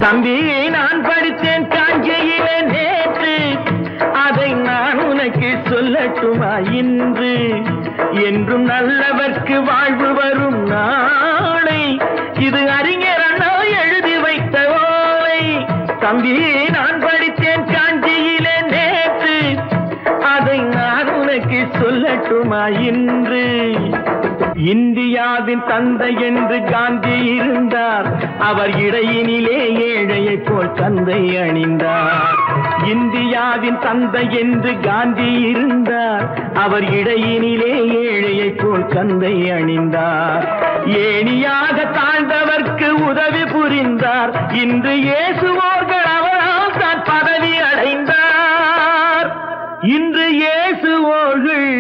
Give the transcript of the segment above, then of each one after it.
தம்பி நான் படித்தேன் காஞ்சியிலே நேற்று, அதை நான் உனக்கு சொல்லட்டுமா இன்று? என்றும் நல்லவர்க்கு வாழ்வு வரும் நாளை, இது அறிஞர் அண்ணா எழுதி வைத்த ஓலை. தம்பி நான் படித்தேன் காஞ்சியிலே நேற்று, அதை நான் உனக்கு சொல்லட்டுமா இன்று? இந்தியாவின் தந்தை என்று காந்தி இருந்தார், அவர் இடையினிலே ஏழையை போல் தந்தை அணிந்தார். இந்தியாவின் தந்தை என்று காந்தி இருந்தார், அவர் இடையினிலே ஏழையை போல் தந்தை அணிந்தார். ஏணியாக தாழ்ந்தவர்க்கு உதவி புரிந்தார், இன்று இயேசுவோர்கள் அவரால் தான் பதவி அடைந்தார். இன்று இயேசுவோர்கள்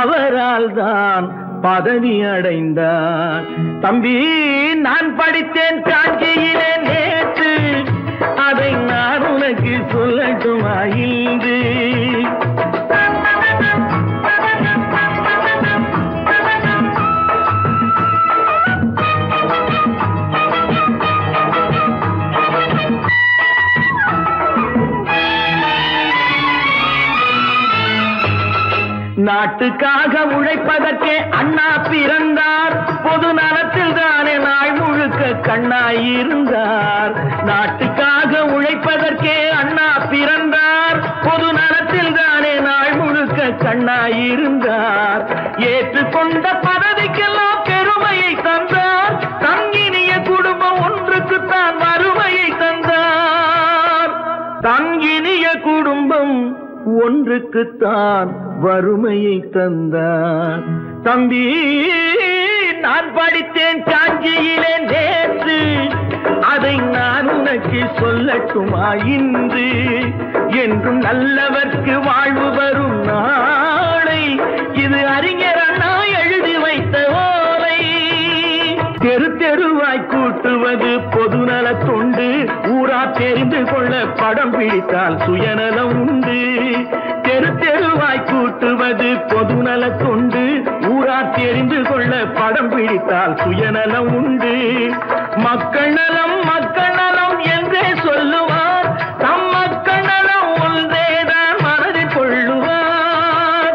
அவரால் தான் பதவி அடைந்தார். தம்பி நான் படித்தேன் காஞ்சியிலே நேற்று, அதை நான் உனக்கு சொல்லட்டுமா இன்று? நாட்டுக்காக உழைப்பதற்கே அண்ணா பிறந்தார், பொது நலத்தில் தானே நாள் முழுக்க கண்ணாயிருந்தார். நாட்டுக்காக உழைப்பதற்கே அண்ணா பிறந்தார், பொது நலத்தில் தானே நாள் முழுக்க கண்ணாயிருந்தார். ஏற்றுக்கொண்ட பதவிக்கெல்லாம் பெருமையை தந்தார், தங்கினிய குடும்பம் ஒன்றுக்குத்தான் வறுமையை தந்தார். தங்கினிய குடும்பம் ஒன்றுக்குத்தான் வறுமையை தந்தார். தம்பி நான் படித்தேன் காஞ்சியிலே நேற்று, அதை நான் உனக்கு சொல்லட்டுமா இன்று? என்றும் நல்லவர்க்கு வாழ்வு வரும் நாளை, இது அறிஞர் அண்ணா எழுதி வைத்த ஓலை. தெரு தெருவாய் கூட்டுவது பொதுநல தொண்டு, ஊரா தெரிந்து கொள்ள படம் பிடித்தால் சுயநலம் உண்டு. தெரு தெருவாய் கூட்டுவது பொதுநல தொண்டு, ஊரா தெரிந்து கொள்ள படம் பிடித்தால் சுயநலம் உண்டு. மக்கள் நலம் என்றே சொல்லுவார், தம் மக்கள் நலம் ஒன்றேதான் மனதில் கொள்ளுவார்.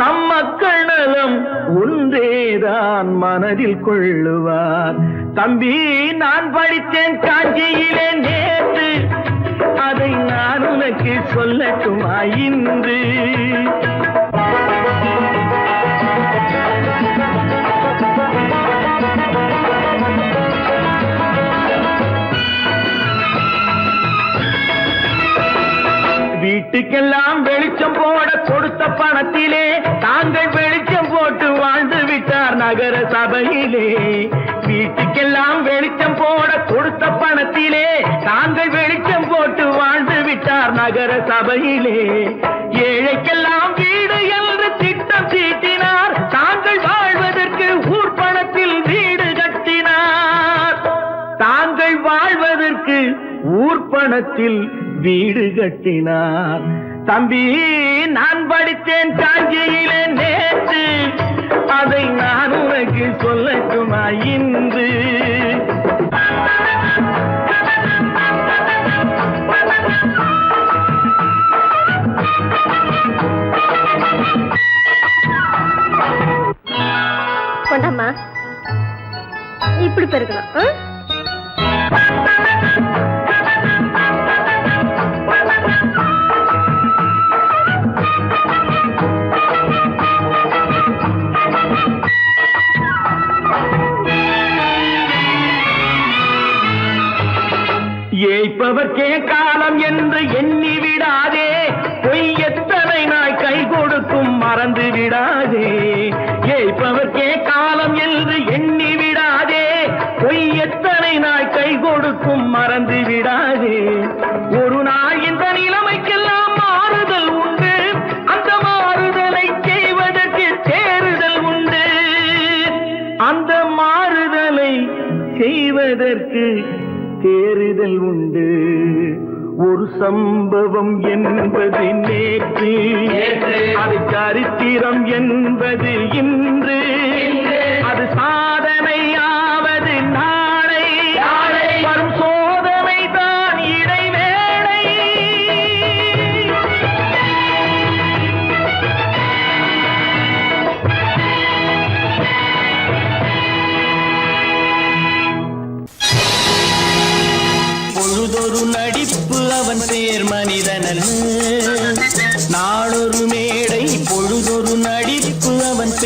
தம் மக்கள் நலம் ஒன்றேதான் மனதில் கொள்ளுவார். தம்பி நான் படித்தேன் காஞ்சியிலே நேற்று, அதை நான் உனக்கு சொல்லட்டுமா இன்று? வீட்டுக்கெல்லாம் வெளிச்சம் போட கொடுத்த பணத்திலே தாங்கள் வெளிச்சம் போட்டு வாழ்ந்து விட்டார் நகர சபையிலே. வீட்டுக்கெல்லாம் வெளிச்சம் போட கொடுத்த பணத்திலே தாங்கள் வெளிச்சம் போட்டு வாழ்ந்து விட்டார் நகர சபையிலே. ஏழைக்கெல்லாம் வீடு என்று திட்டம் தீட்டினார், தாங்கள் வாழ்வதற்கு ஊர் பணத்தில் வீடு கட்டினார். தாங்கள் வாழ்வதற்கு ஊர் பணத்தில் வீடு கட்டினார். தம்பி நான் படித்தேன் காஞ்சியிலே நேற்று, அதை நான் உனக்கு சொல்லட்டுமா இன்று? கொண்டாமா இப்படி பெருக்கணும். ஏய்ப்பவர்க்கே காலம் என்று எண்ணி விடாதே, பொய் எத்தனை நாய் கை கொடுக்கும் மறந்து விடாதே. ஏய்ப்பவர்க்கே காலம் என்று எண்ணி விடாதே, பொய் எத்தனை நாய் கை கொடுக்கும் மறந்து விடாதே. ஒரு நாள் இந்த நிலைமைக்கெல்லாம் மாறுதல் உண்டு, அந்த மாறுதலை செய்வதற்கு தேறுதல் உண்டு. அந்த மாறுதலை செய்வதற்கு தேறுதல் உண்டு. ஒரு சம்பவம் என்பது நேற்று, அது சரித்திரம் என்பது இன்று, அது சாதனையாவது நாளை. வரும் சோதனை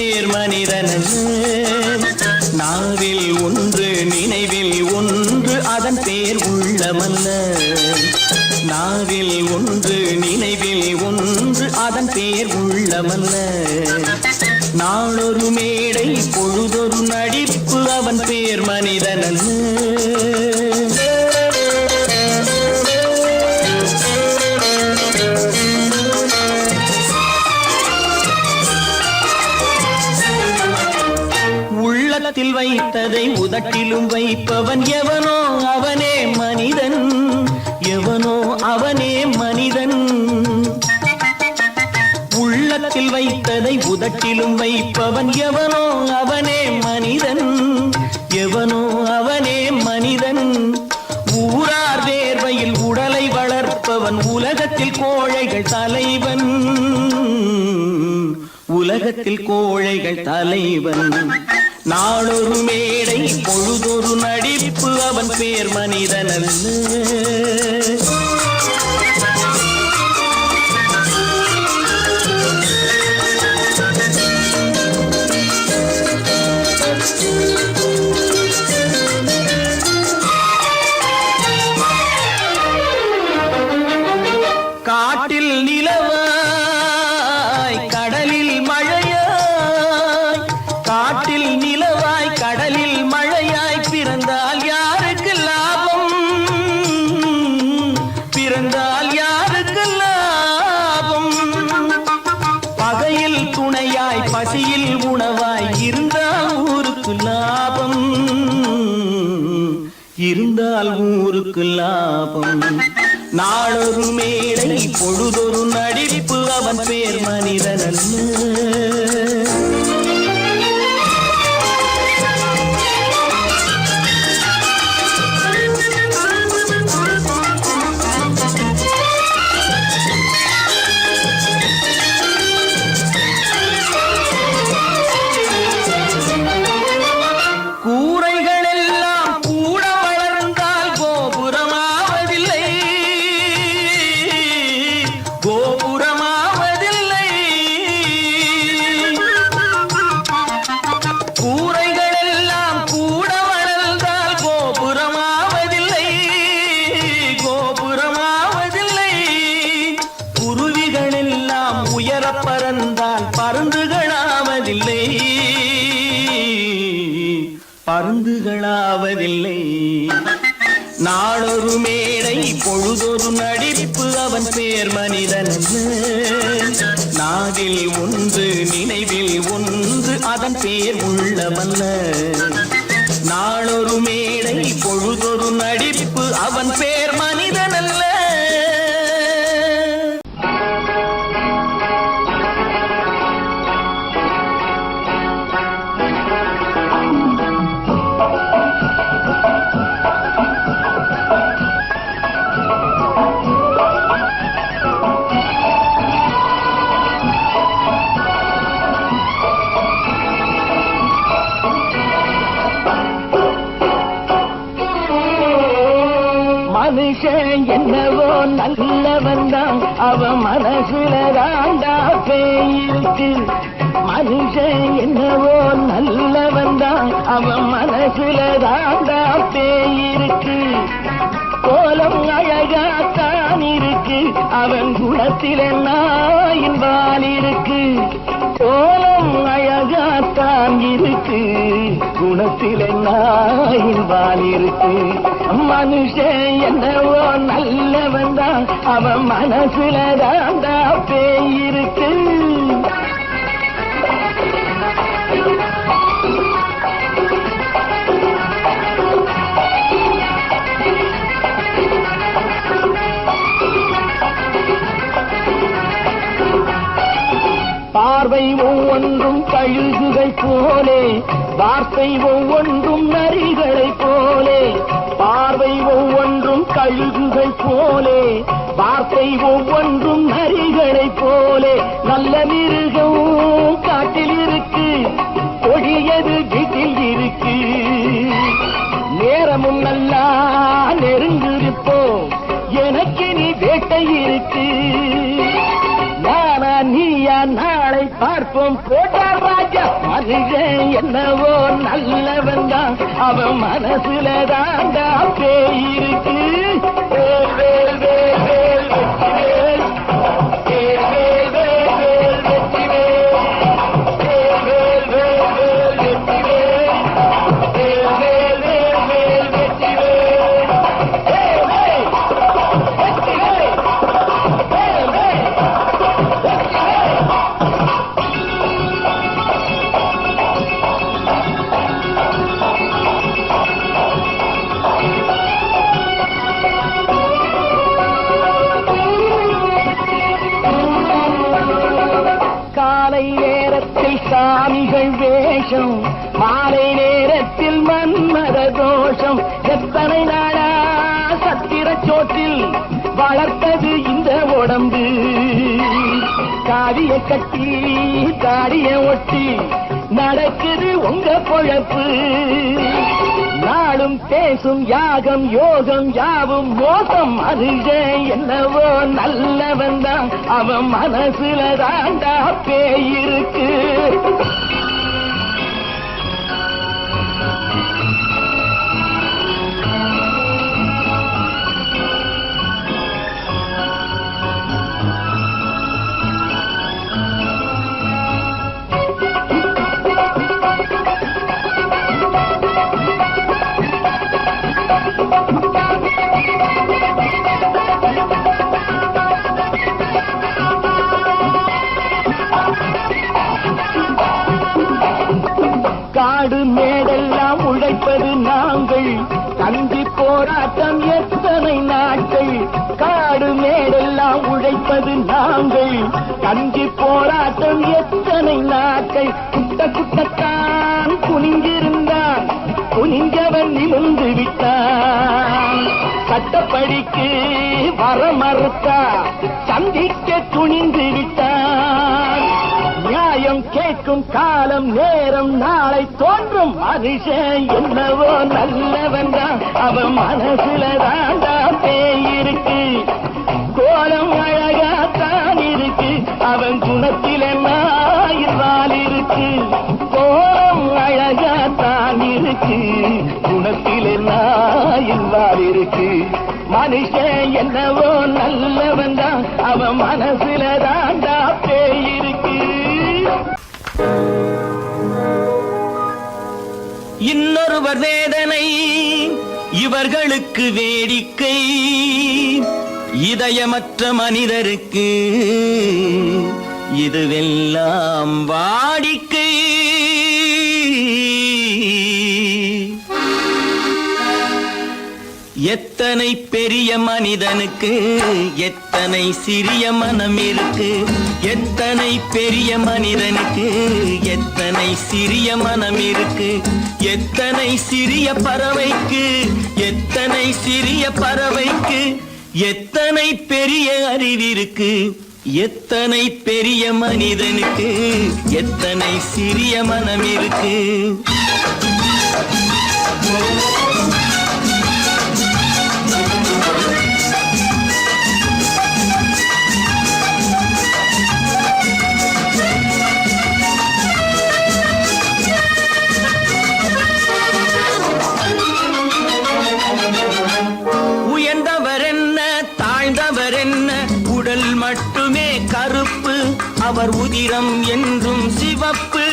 பேர் மனிதன் நாவில் ஒன்று நினைவில் ஒன்று அதன் பேர் உள்ளமல்ல நாவில் ஒன்று நினைவில் ஒன்று அதன் பேர் உள்ளமல்ல நாளொரு மேடை பொழுதொரு நடிப்பு அவன் பேர் மனிதன் உள்ளத்தில் வைத்ததை உதட்டிலும் வைப்பவன் எவனோ அவனே மனிதன் எவனோ அவனே மனிதன் உள்ளத்தில் வைத்ததை உதட்டிலும் வைப்பவன் எவனோ அவனே மனிதன் எவனோ அவனே மனிதன் ஊரார் வேர்வையில் உடலை வளர்ப்பவன் உலகத்தில் கோழைகள் தலைவன் உலகத்தில் கோழைகள் தலைவன் நாளொரு மேடை பொழுதொரு நடிப்பு அவன் பேர் மனிதன் காட்டில் நிலவாய் கடலில் மழையாய் காட்டில் நிலவாய் கடலில் மழையாய் பிறந்தால் யாருக்கு லாபம் பிறந்தால் யாருக்கு லாபம் பகையில் துணையாய் பசியில் உணவாய் இருந்தால் ஊருக்கு லாபம் இருந்தால் ஊருக்கு லாபம் நாளொரு மேடை பொழுதொரு நடிப்பு அவன் பேர் மனிதன் பறந்தால் பருந்துகளாவதில்லை பருந்துகளாவதில்லை நாளொரு மேடை பொழுதொரு நடிப்பு அவன் பேர் மனிதன் நாவில் ஒன்று நினைவில் ஒன்று அதன் பேர் உள்ளமல்ல நாளொரு மேடை பொழுதொரு நடிப்பு அவன் பேர் மனிதன் அல்ல மனுஷன் என்னவோ நல்லவன் தான் அவன் மனசுல தாண்டா பேயிருக்கு மனுஷன் என்னவோ நல்லவன் தான் அவன் மனசுல தாண்டா பேயிருக்கு கோலம் அழகாத்தான் இருக்கு அவன் குணத்தில நாயின் வால் இருக்கு கோலம் அழகாத்தான் இருக்கு குணத்தில நாயின் வால் இருக்கு மனுஷன் என்னவோ நல்லவன் தான் அவன் மனசுல தாண்டா பேயிருக்கு பார்வை ஒவ்வொன்றும் கழுகுகள் போலே வார்த்தை ஒவ்வொன்றும் நரிகளைப் போலே பார்வை ஒவ்வொன்றும் கழுகுகள் போலே வார்த்தை ஒவ்வொன்றும் நரிகளைப் போலே நல்ல மிருகம் காட்டில் இருக்கு கொடியது வீட்டில் இருக்கு நேரமும் நல்லா நெருங்கிருப்போம் எனக்கு நீ வேட்டை இருக்கு நானா நீயா நாளை பார்ப்போம் போட்டார் ராஜா மனுஷன் என்னவோ நல்லவன் தான், அவன் மனசுல தாண்டா பேயிருக்கு. வேல் வேல் வேல் வேல் வெற்றிவேல், வேல் வேல் வேல் வேல் வெற்றிவேல், வேல் வேல் வேல் வேல் வெற்றிவேல், வேல் வேல் வேல் வேல் வெற்றிவேல், வேல் வேல் வெற்றிவேல், வேல் வேல் வெற்றிவேல். காலை நேரத்தில் சாமிகள் வேஷம், மாலை நேரத்தில் மன்மத தோஷம். எத்தனை நாளா சத்திர சோற்றில் வளர்த்தது இந்த உடம்பு. காவிய கட்டி தாடிய ஒட்டி நடக்குது உங்க பொழப்பு. நாளும் பேசும் யாகம் யோகம் யாவும் மோசம். மனுஷன் என்னவோ நல்லவன் தான், அவன் மனசுல தாண்டா பேயிருக்கு. காடு மேடெல்லாம் உழைப்பது நாங்கள், கஞ்சி போராட்டம் எத்தனை நாட்கள். காடு மேடெல்லாம் உழைப்பது நாங்கள், கஞ்சி போராட்டம் எத்தனை நாட்கள். குட்ட குட்டத்தான் குனிஞ்சிருந்தான், குனிஞ்சவன் நிமிர்ந்து விட்டான். சட்டப்படிக்கு வர மறுத்தா, சந்திக்க துணிந்து விட்டான். நியாயம் கேட்கும் காலம் நேரம் நாளை தோன்றும். மனுஷன் என்னவோ நல்லவன் தான், அவன் மனசுல தாண்டா பேயிருக்கு. கோலம் அழகாத்தான் இருக்கு, அவன் குணத்தில நாயிரால் இருக்கு. கோலம் அழகாத்தான் இருக்கு, குணத்தில நாயிரால் இருக்கு. மனுஷன் என்னவோ நல்லவன் தான், அவன் மனசுல தாண்டா பேயிருக்கு. இன்னொருவர் வேதனை இவர்களுக்கு வேடிக்கை, இதயமற்ற மனிதருக்கு இதுவெல்லாம் வாடிக்கை. எத்தனை பெரிய மனிதனுக்கு எத்தனை சிறிய மனம் இருக்கு. எத்தனை பெரிய மனிதனுக்கு எத்தனை சிறிய மனம் இருக்கு. எத்தனை சிறிய பறவைக்கு எத்தனை சிறிய பறவைக்கு எத்தனை பெரிய அறிவிருக்கு. எத்தனை பெரிய மனிதனுக்கு எத்தனை சிறிய மனம் இருக்கு. உயர்ந்தவர் என்ன தாழ்ந்தவர் என்ன, உடல் மட்டுமே கருப்பு, அவர் உதிரம் என்றும் சிவப்பு.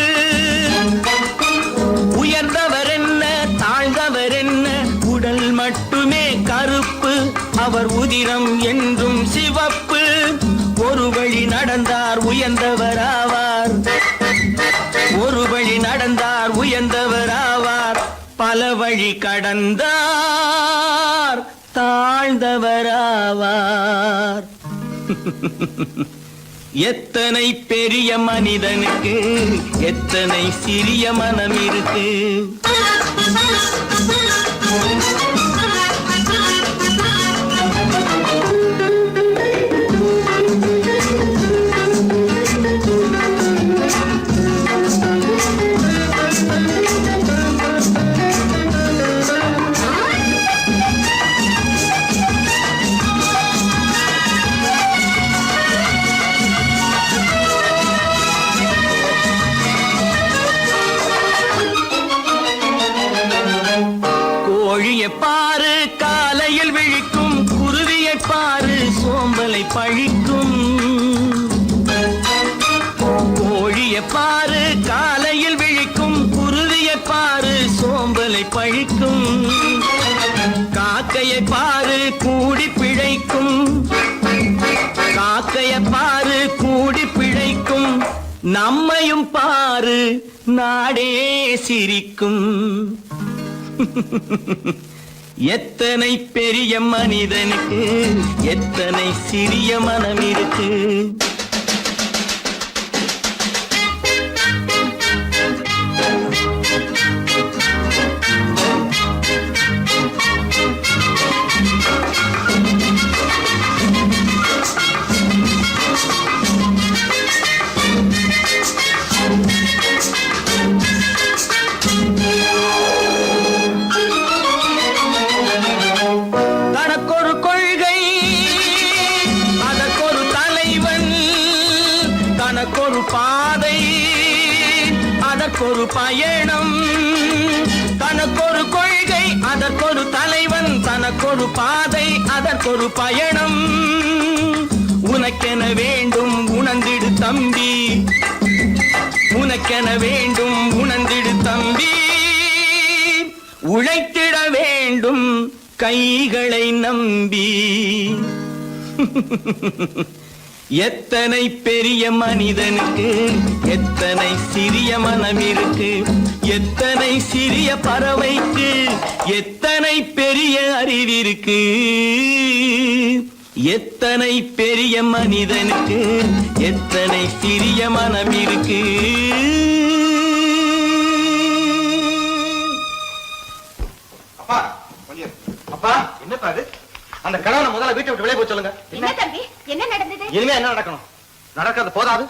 உயர்ந்தவர் என்ன தாழ்ந்தவர் என்ன, உடல் மட்டுமே கருப்பு, அவர் உதிரம் என்றும் சிவப்பு. ஒரு வழி நடந்தார் உயர்ந்தவராவார், ஒரு வழி நடந்தார் உயர்ந்தவராவார். பல வழி கடந்தார் தாழ்ந்தவராவார். எத்தனை பெரிய மனிதனுக்கு எத்தனை சிறிய மனம் இருக்கு. பாரு காலையில் விழிக்கும், குருவியை பாரு சோம்பலை பழிக்கும், காக்கையை பாரு கூடி பிழைக்கும், காக்கையை பாரு கூடி பிழைக்கும், நம்மையும் பாரு நாடே சிரிக்கும். எத்தனை பெரிய மனிதனுக்கு எத்தனை சிறிய மனம் இருக்கு. தனக்கொரு கொள்கை அதற்கொரு தலைவன், தனக்கொரு பாதை அதற்கொரு பயணம், தனக்கொரு கொள்கை அதற்கொரு தலைவன், தனக்கொரு பாதை அதற்கொரு பயணம். உனக்கென வேண்டும் உணர்ந்திடு தம்பி, உனக்கென வேண்டும் உணர்ந்திடு தம்பி, உழைத்திட வேண்டும் கைகளை நம்பி. எத்தனை பெரிய மனிதனுக்கு எத்தனை சிறிய மனம் இருக்கு, எத்தனை சிறிய பறவைக்கு எத்தனை பெரிய அறிவிருக்கு. எத்தனை பெரிய மனிதனுக்கு எத்தனை சிறிய மனம் இருக்கு. அப்பா கொஞ்சம். அப்பா என்னப்பா அது? அந்த கணவனை முதல்ல வீட்டை விட்டு வெளியே போய் சொல்லுங்க. என்ன தம்பி, என்ன நடந்தது? இனிமே என்ன நடக்கணும்? நடக்கிறது போதாது,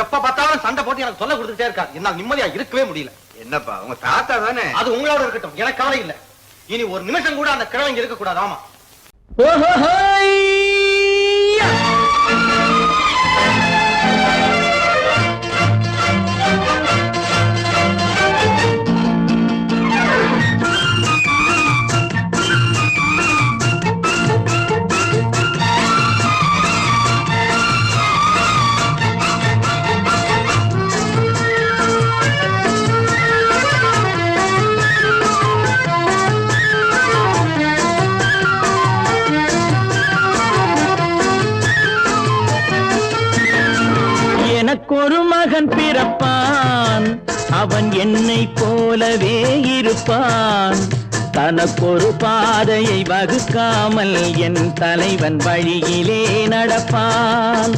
எப்ப பார்த்தாலும் சண்டை போட்டு எனக்கு சொல்ல கொடுத்துட்டே இருக்கா. என்னால் நிம்மதியா இருக்கவே முடியல. என்னப்பா உங்க தாத்தா தானே? அது உங்களோட இருக்கட்டும், எனக்கு கவலை இல்லை. இனி ஒரு நிமிஷம் கூட அந்த கிழவன் இங்க இருக்க கூடாது. ஆமா. எனக்கொரு மகன் பிறப்பான், அவன் என்னை போலவே இருப்பான், தனக்கொரு பாதையை வகுக்காமல் என் தலைவன் வழியிலே நடப்பான்.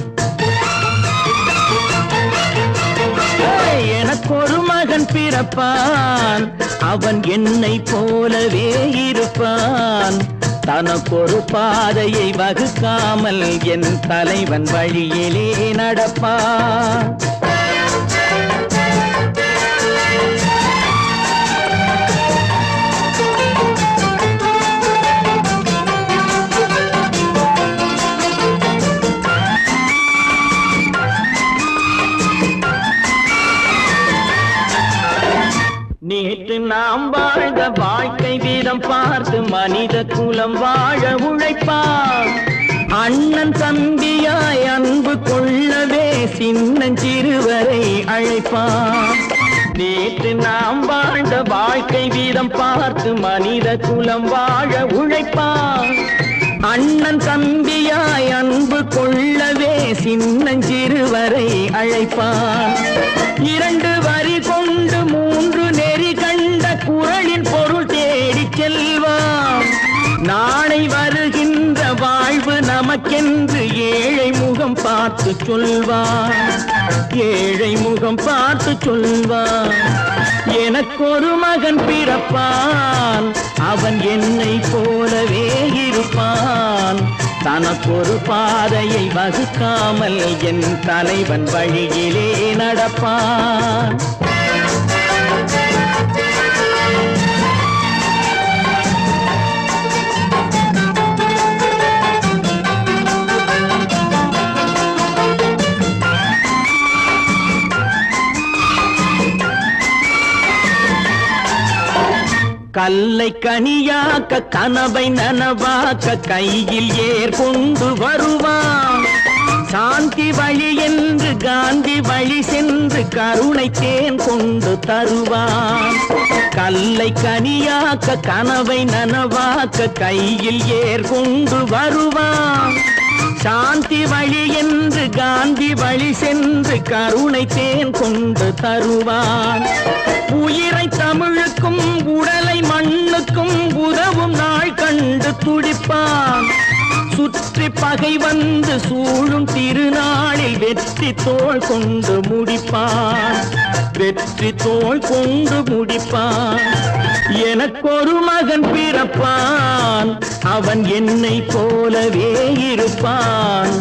எனக்கொரு மகன் பிறப்பான், அவன் என்னை போலவே இருப்பான், தனக்கொரு பாதையை வகுக்காமல் என் தலைவன் வழியிலே நடப்பான். நேற்று நாம் வாழ்ந்த வாழ்க்கை வீதம் பார்த்து மனித குலம் வாழ உழைப்பான், அண்ணன் தம்பியாய் அன்பு கொள்ளவே சின்னஞ்சிறுவரை அழைப்பான். நேற்று நாம் வாழ்ந்த வாழ்க்கை வீதம் பார்த்து மனித குலம் வாழ உழைப்பான், அண்ணன் தம்பியாய் அன்பு கொள்ளவே சின்னஞ்சிறுவரை அழைப்பான். இரண்டு வரி கொண்டு மூன்று நெறி கண்ட குறளின் பொருள் தேடி செல்வான், நாளை வருகின்ற வாழ்வு நமக்கென்று ஏழை முகம் பார்த்து சொல்வான், ஏழை முகம் பார்த்து சொல்வான். எனக்கொரு மகன் பிறப்பான், அவன் என்னை போலவே இருப்பான், தனக்கொரு பாதையை வகுக்காமல் என் தலைவன் வழியிலே நடப்பான். கல்லை கனியாக்க கனவை நனவாக்க கையில் ஏர் கொண்டு வருவான், சாந்தி வழி என்று காந்தி வழி சென்று கருணை தேன் கொண்டு தருவான். கல்லை கனியாக்க கனவை நனவாக்க கையில் ஏர் கொண்டு வருவான். சாந்தி வழி என்று காந்தி வழி சென்று கருணை தேன் கொண்டு தருவான். உயிரை தமிழுக்கும் உடலை மண்ணுக்கும் உதவும் நாள் கண்டு துடிப்பான். சுற்றி பகை வந்து சூழும் திருநாளில் வெற்றி தோள் கொண்டு முடிப்பான். வெற்றி தோள் கொண்டு முடிப்பான். எனக்கொரு மகன் பிறப்பான், அவன் என்னை போலவே இருப்பான்.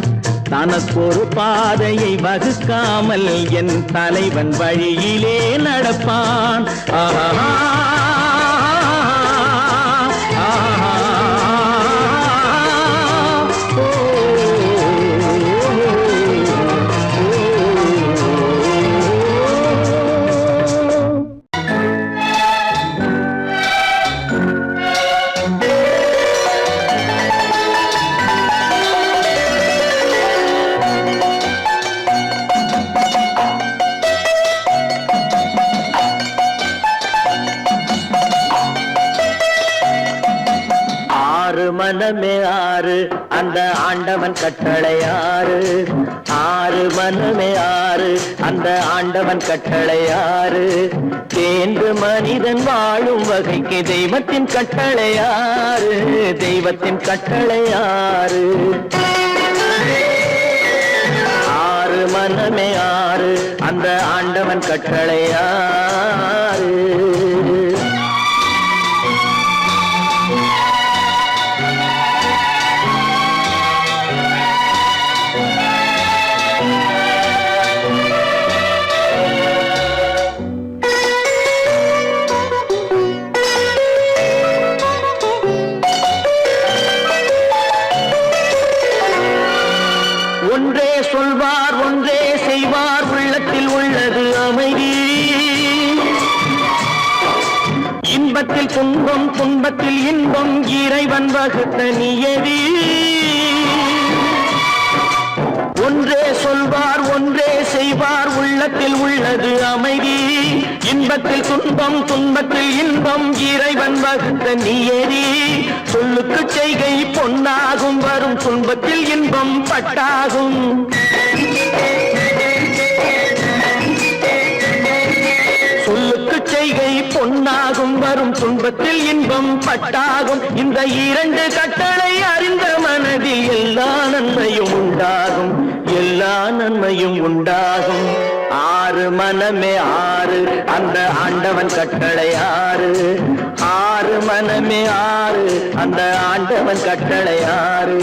தனக்கொரு பாதையை வகுக்காமல் என் தலைவன் வழியிலே நடப்பான். ஆஹா மனமே ஆறு அந்த ஆண்டவன் கட்டளை ஆறு. ஆறு மனமே ஆறு அந்த ஆண்டவன் கட்டளை ஆறு. தேர்ந்து மனிதன் வாழும் வகைக்கு தெய்வத்தின் கட்டளை ஆறு. தெய்வத்தின் கட்டளை ஆறு. ஆறு மனமே ஆறு அந்த ஆண்டவன் கட்டளை ஆறு. ஒன்றே சொல்வார் ஒன்றே செய்வார், உள்ளத்தில் உள்ளது அமைதி. இன்பத்தில் துன்பம் துன்பத்தில் இன்பம் இறைவன் வகுத்த நியதி. ஒன்றே சொல்வார் ஒன்றே செய்வார், உள்ளத்தில் உள்ளது அமைதி. இன்பத்தில் துன்பம் துன்பத்தில் இன்பம் இறைவன் வகுத்த நியதி. சொல்லுக்கு செய்கை பொன்னாகும், வரும் துன்பத்தில் இன்பம் பட்டாகும். சொல்லுக்கு செய்கை பொன்னாகும், வரும் துன்பத்தில் இன்பம் பட்டாகும். இந்த இரண்டு கட்டளை அறிந்த மனதில் எல்லா நன்மையும் உண்டாகும். எல்லா நன்மையும் உண்டாகும். ஆறு மனமே ஆறு அந்த ஆண்டவன் கட்டளை ஆறு. ஆறு மனமே ஆறு அந்த ஆண்டவன் கட்டளை ஆறு.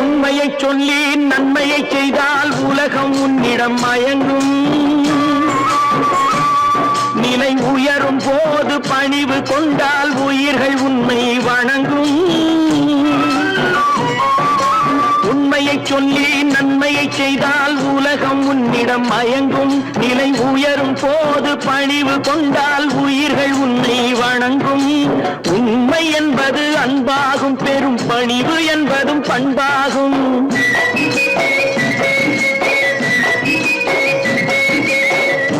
உண்மையை சொல்லி நன்மையை செய்தால் உலகம் உன்னிடம் மயங்கும். நிலை உயரும் போது பணிவு கொண்டால் உயிர்கள் உன்னை வணங்கும். உண்மையை சொல்லி நன்மையை செய்தால் உலகம் உன்னிடம் மயங்கும். நிலை உயரும் போது பணிவு கொண்டால் உயிர்கள் உன்னை வணங்கும். உண்மை என்பது அன்பாகும், பெரும் பணிவு என்பதும் பண்பாகும்.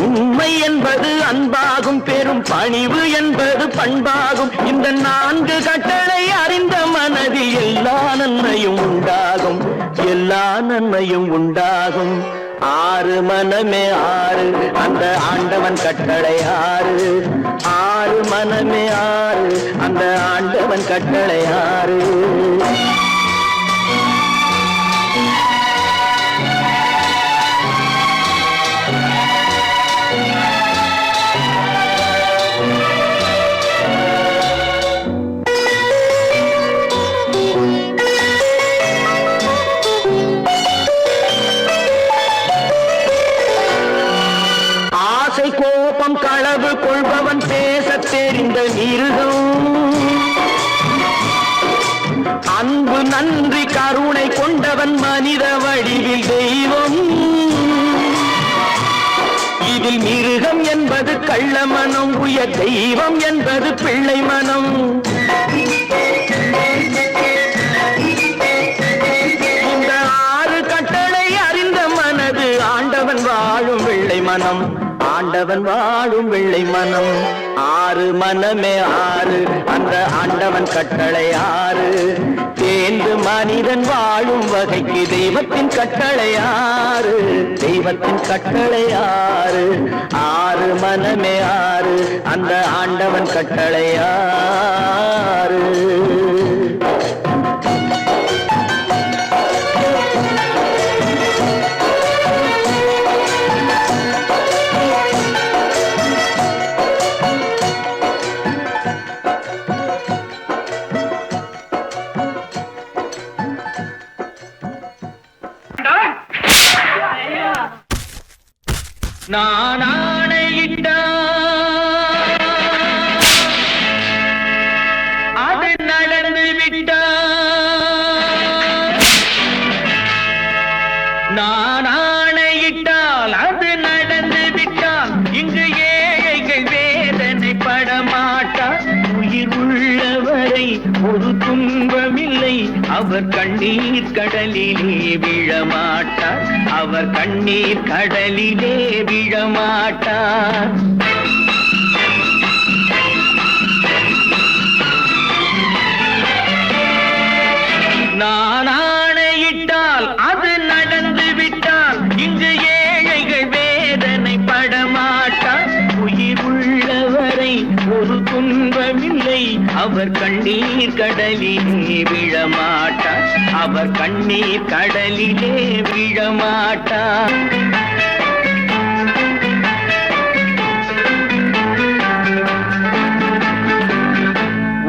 உண்மை என்பது அன்பாகும், பெரும் பணிவு என்பது பண்பாகும். இந்த நான்கு கட்டளை அறிந்த மனதில் எல்லா நன்மையும் உண்டாகும். எல்லா நன்மையும் உண்டாகும். ஆறு மனமே ஆறு அந்த ஆண்டவன் கட்டளை ஆறு. ஆறு மனமே ஆறு அந்த ஆண்டவன் கட்டளை ஆறு. கோபம் களவு கொள்பவன் பேச தெரிந்த மிருகம். நன்றி கருணை கொண்டவன் மனித வடிவில் தெய்வம். இதில் மிருகம் என்பது கள்ள மனம், உயர் தெய்வம் என்பது பிள்ளை மனம். இந்த 6 கட்டளை அறிந்த மனது ஆண்டவன் வாழும் வெள்ளை மனம், ஆண்டவன் வாழும் வெள்ளை மனம். 6 மனமே 6, அந்த ஆண்டவன் கட்டளை 6. தேர்ந்து மனிதன் வாழும் வகைக்கு தெய்வத்தின் கட்டளை 6, தெய்வத்தின் கட்டளை 6. 6 மனமே 6, அந்த ஆண்டவன் கட்டளை 6. நான் ஆணையிட்டால் அது நடந்து விட்டால், நான் ஆணையிட்டால் அது நடந்து விட்டால், இங்கு ஏழைகள் வேதனை படமாட்டார். உயிர் உள்ளவரை ஒரு துன்பமில்லை, அவர் கண்ணீர் கடலிலே விழமாட்டார், அவர் கண்ணீர் கடலிலே விழமாட்டார். நான் ஆணையிட்டால் அது நடந்து விட்டால், இங்கு ஏழைகள் வேதனை படமாட்டார். உயிர் உள்ளவரை ஒரு துன்பமில்லை, அவர் கண்ணீர் கடலிலே விழமாட்டார், அவர் கண்ணீர் கடலிலே விழமாட்டார்.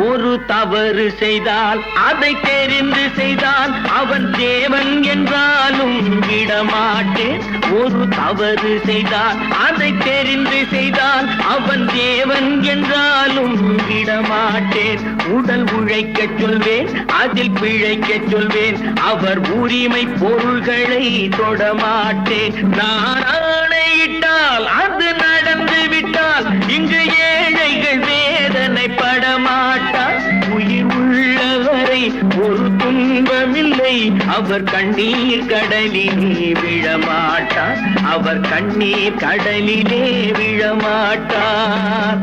ஒரு தவறு செய்தால் அதை தெரிந்து செய்தால் அவன் தேவன் என்றாலும் விடமாட்டேன். ஒரு தவறு செய்தால் அதை தெரிந்து செய்தால் அவன் தேவன் என்றாலும் விடமாட்டேன். உடல் உழைக்கச் சொல்வேன், அதில் பிழைக்கச் சொல்வேன், அவர் உரிமை பொருள்களை தொடமாட்டேன். நான் ஆணையிட்டால் அது நடந்து விட்டால், இங்கு ஏழைகள் வேதனை படமாட்டார். உயிர் உள்ளவரை ஒரு துன்பமில்லை, அவர் கண்ணீர் கடலிலே விழமாட்டார், அவர் கண்ணீர் கடலிலே விழமாட்டார்.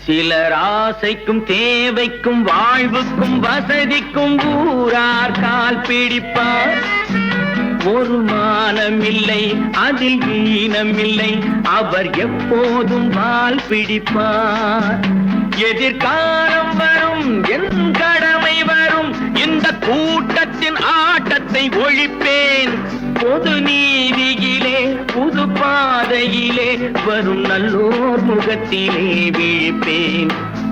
சிலர் ஆசைக்கும் தேவைக்கும் வாழ்வுக்கும் வசதிக்கும் ஊரார் கால் பிடிப்பார். ஒரு மானமில்லை, அதில் ஈனமில்லை, அவர் எப்போதும் வால் பிடிப்பார். எதிர்காலம் வரும், என் கடமை வரும், இந்த கூட்டத்தின் ஆட்டத்தை ஒழிப்பேன். பொது நீதியிலே புது பாதையிலே வரும் நல்லோர் முகத்திலே விழிப்பேன்,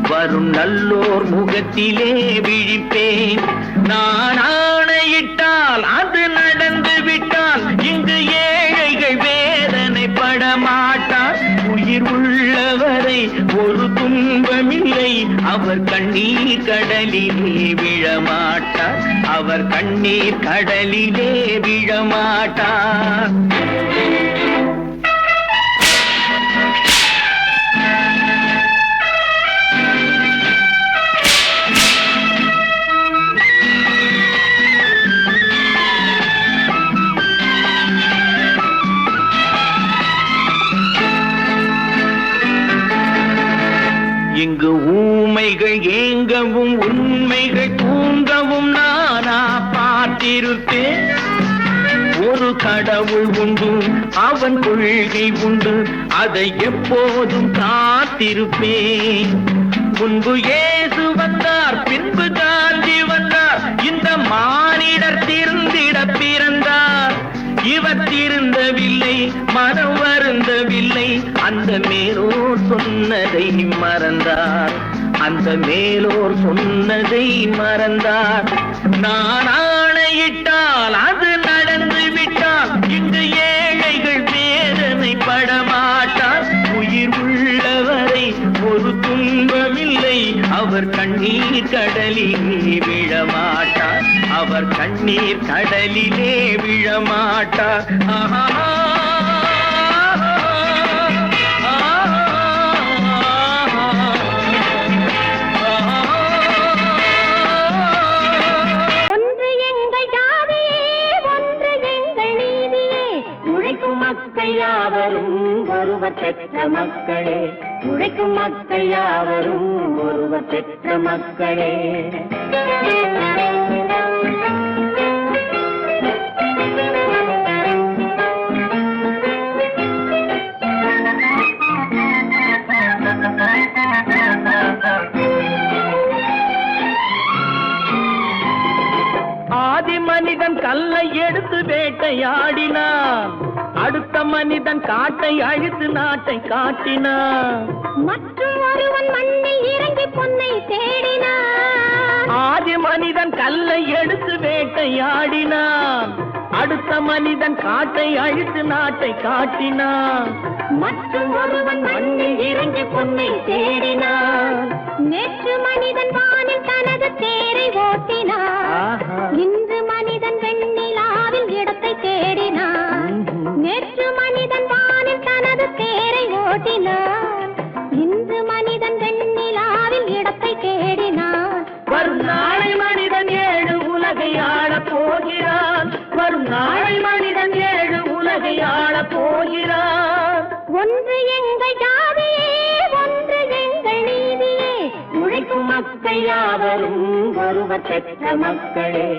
வரும் நல்லோர் முகத்திலே விழிப்பேன். நான் ஆணையிட்டால் அது நடந்து விட்டால், இங்கு ஏழைகள் வேதனை படமாட்டார். உயிர் உள்ளவரை ஒரு துன்பமில்லை, அவர் கண்ணீர் கடலிலே விழமாட்டார், அவர் கண்ணீர் கடலிலே விழமாட்டார். இங்கு ஊமைகள் ஏங்கவும் உண்மைகள் தூங்கவும் நானா பார்த்திருப்பேன். ஒரு கடவுள் உண்டு, அவன் கொள்கை உண்டு, அதை எப்போதும் காத்திருப்பேன். முன்பு இயேசு வந்தார், பின்பு காந்தி வந்தார், இந்த மானிடர் திருந்திட பிறந்தார். இவர் திருந்தவில்லை, மனம் வருந்தவில்லை, அந்த மேலோர் சொன்னதை மறந்தார், அந்த மேலோர் சொன்னதை மறந்தார். நான் ஆணையிட்டால் அது நடந்து விட்டால் இங்கு ஏழைகள் வேதனை படமாட்டார். உயிர் உள்ளவரை ஒரு துன்பமில்லை, அவர் கண்ணீர் கடலிலே விழமாட்டார், அவர் கண்ணீர் கடலிலே விழமாட்டார். ஆஹா யாவரும் ஒருவர் பெற்ற மக்களே, உழைக்கும் மக்கள் யாவரும் ஒருவர் பெற்ற மக்களே. ஆதி மனிதன் கல்லை எடுத்து வேட்டையாடினான், அடுத்த மனிதன் காட்டை அழித்து நாட்டை காட்டினான். மற்றும் ஒருவன் மண்ணில் இறங்கி பொன்னை தேடினான். ஆதி மனிதன் கல்லை எடுத்து வேட்டையாடினான், அடுத்த மனிதன் காட்டை அழித்து நாட்டை காட்டினான். மற்றும் ஒருவன் மண்ணில் இறங்கி பொன்னை தேடினான். நேற்று மனிதன் வானில் தனது தேரை ஓட்டினான், இன்று மனிதன் வெண்ணிலாவில் இடத்தை தேடினான். நேற்று மனிதன் வானில் தனது தேரை ஓட்டினான், இன்று மனிதன் வெண்ணிலாவில் இடத்தை தேடினான். வரும் நாளை மனிதன் ஏழு உலகை ஆளப் போகிறான், வரும் நாளை மனிதன் ஏழு உலகை ஆளப் போகிறான். ஒன்று எங்கள் ஜாதியே, ஒன்று எங்கள் நீதியே, உழைக்கும் மக்கள் யாவரும் ஒருவர் பெற்ற மக்களே,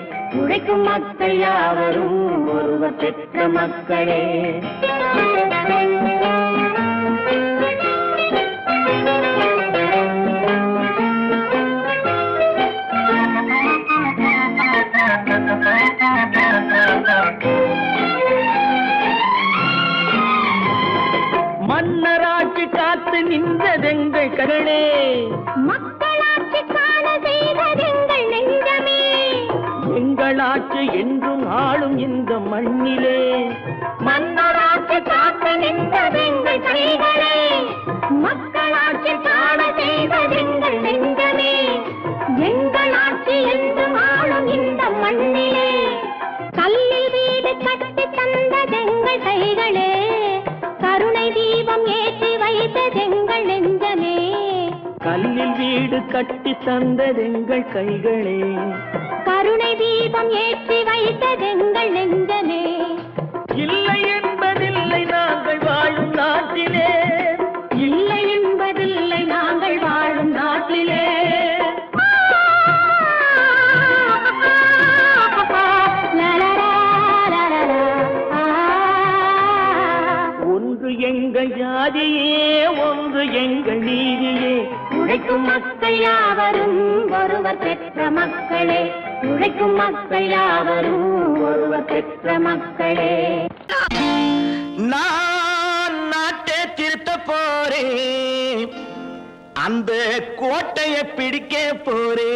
உழைக்கும் மக்கள் யாவரும் ஒருவர் பெற்ற மக்களே. மன்னராட்சி காத்து நின்றதெங்கள் கரணே, மக்களாட்சி காண செய்ததெங்கள் நெஞ்சமே, எங்களாட்சி என்றும் ஆளும் இந்த மண்ணிலே. மன்னராட்சி காத்து நின்றதெங்கள் கைகளே, மக்களாட்சி காண செய்ததெங்கள் நெஞ்சமே, எங்களாட்சி என்றும் ஆளும் இந்த மண்ணிலே. கல்லில் வீடு கட்டி தந்ததெங்கள் கைகளே, கருணை தீபம் ஏற்றி வைத்ததெங்கள் நெஞ்சமே. கல்லில் வீடு கட்டி தந்ததெங்கள் கைகளே, கருணை தீபம் ஏற்றி வைத்ததெங்கள் நெஞ்சமே. இல்லை என்பதில்லை நாங்கள் வாழும் நாட்டிலே, இல்லை என்பதில்லை நாங்கள் வாழும் நாட்டிலே. ஒன்று எங்கள் ஜாதியே, ஒன்று எங்கள் நீதியே, உழைக்கும் மக்கள் யாவரும் ஒருவர் பெற்ற மக்களே, உழைக்கும் மக்கள் யாவரும் ஒருவர் பெற்ற மக்களே. நான் நாட்டை திருத்த போறேன், அந்த கோட்டையை பிடிக்க போறேன்.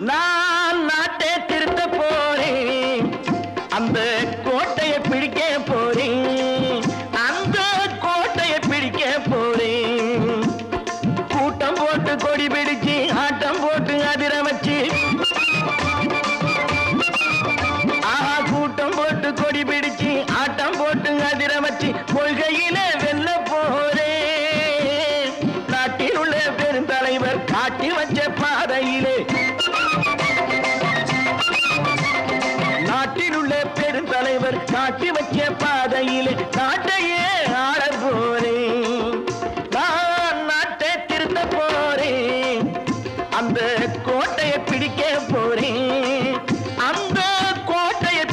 நான் நாட்டை திருத்த போறேன், அந்த கோட்டையை பிடிக்க போறேன், அந்த கோட்டையை பிடிக்க போறேன். கூட்டம் போட்டு கொடி பிடிச்சு ஆட்டம் போட்டு அதிர வச்சு, கூட்டம் போட்டு கொடி பிடிச்சு ஆட்டம் போட்டு அதிர வச்சு கொள்கையில வெல்ல போறேன். நாட்டில் உள்ள பெருந்தலைவர் காட்டி வச்ச பாதையிலே, நாட்டில் உள்ள பெருந்தலைவர் காட்டி வச்ச பாதையிலே நாட்டையே ஆள போறேன். நான் நாட்டை திருத்த போறேன், அந்த கோட்டையை பிடிக்க போறேன், அந்த கோட்டையை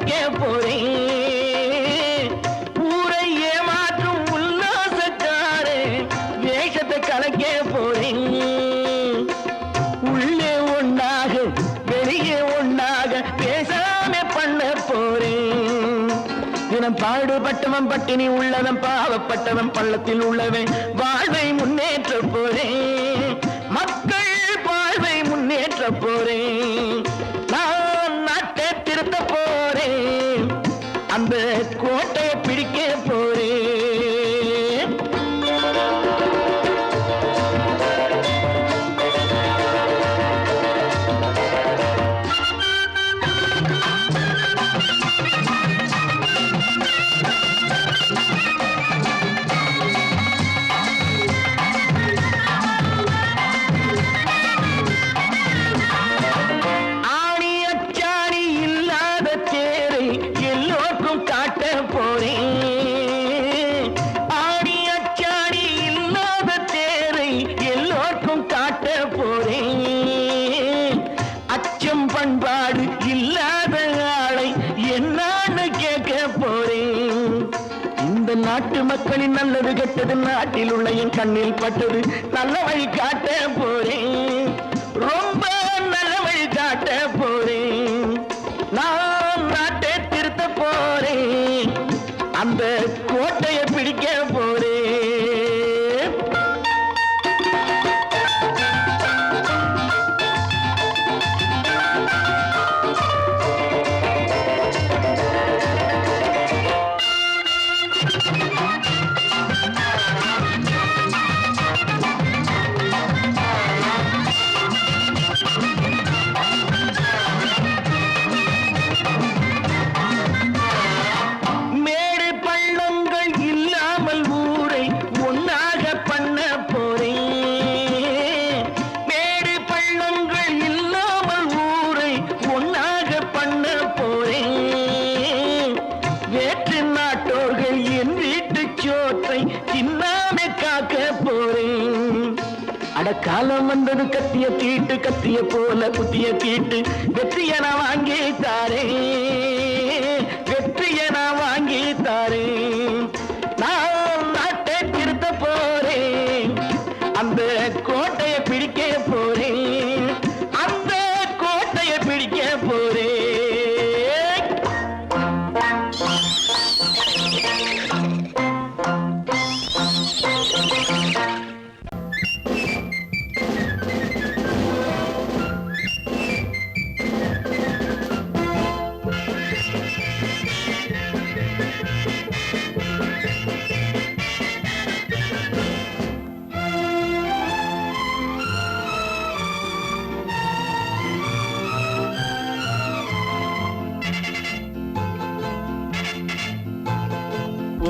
கலைக்க போறேன். ஊரை ஏமாற்றும் உல்லாசக்காரே வேஷத்தை கலைக்க போறேன். உள்ளே ஒண்ணாக வெளியே ஒண்ணாக பேசாம பண்ண போறேன். தினம் பாடுபட்டவன் பட்டினி உள்ளவன் பாவப்பட்டவன் பள்ளத்தில் உள்ளவன் வாழ்வை முன்னேற்ற போறேன். மக்கள் வாழ்வை முன்னேற்ற போறேன். நான் நாட்டை திருத்த போறேன். அந்த கோட்டையை பிடிக்க போறேன். ஆணி அச்சாணி இல்லாத தேரை எல்லோருக்கும் காட்ட போறேன். ஆணி அச்சாணி இல்லாத தேரை எல்லோருக்கும் காட்ட போறேன். அச்சம் பண்பாடு இல்லாத ஆளை என்னான்னு கேட்க போறேன். இந்த நாட்டு மக்களின் நல்லது கெட்டது நாட்டில் உள்ள என் கண்ணில் பட்டது நல்ல வழி காட்ட போறேன். ரொம்ப நல்ல வழி காட்ட போறேன். நான் நாட்டை திருத்த போறேன். அந்த கோட்டையை பிடிக்க போறேன். மேடு பள்ளங்கள் இல்லாமல் ஊரை ஒன்னாக பண்ண போறேன். மேடு பள்ளங்கள் இல்லாமல் ஊரை ஒன்னாக பண்ண போறேன். வேற்று நாட்டோர்கள் என் வீட்டு சோற்றை தின்னாம காக்க போறேன். அடக்காலம் வந்தது கத்திய தீட்டு கத்திய போல குத்திய தீட்டு வெற்றிய நான் வாங்கி தாரேன். வெற்றிய நான் வாங்கி தாரேன். நான் நாட்டை திருத்த போறேன். அந்த கோட்டையை பிடிக்க போறேன். அந்த கோட்டையை பிடிக்க போறேன்.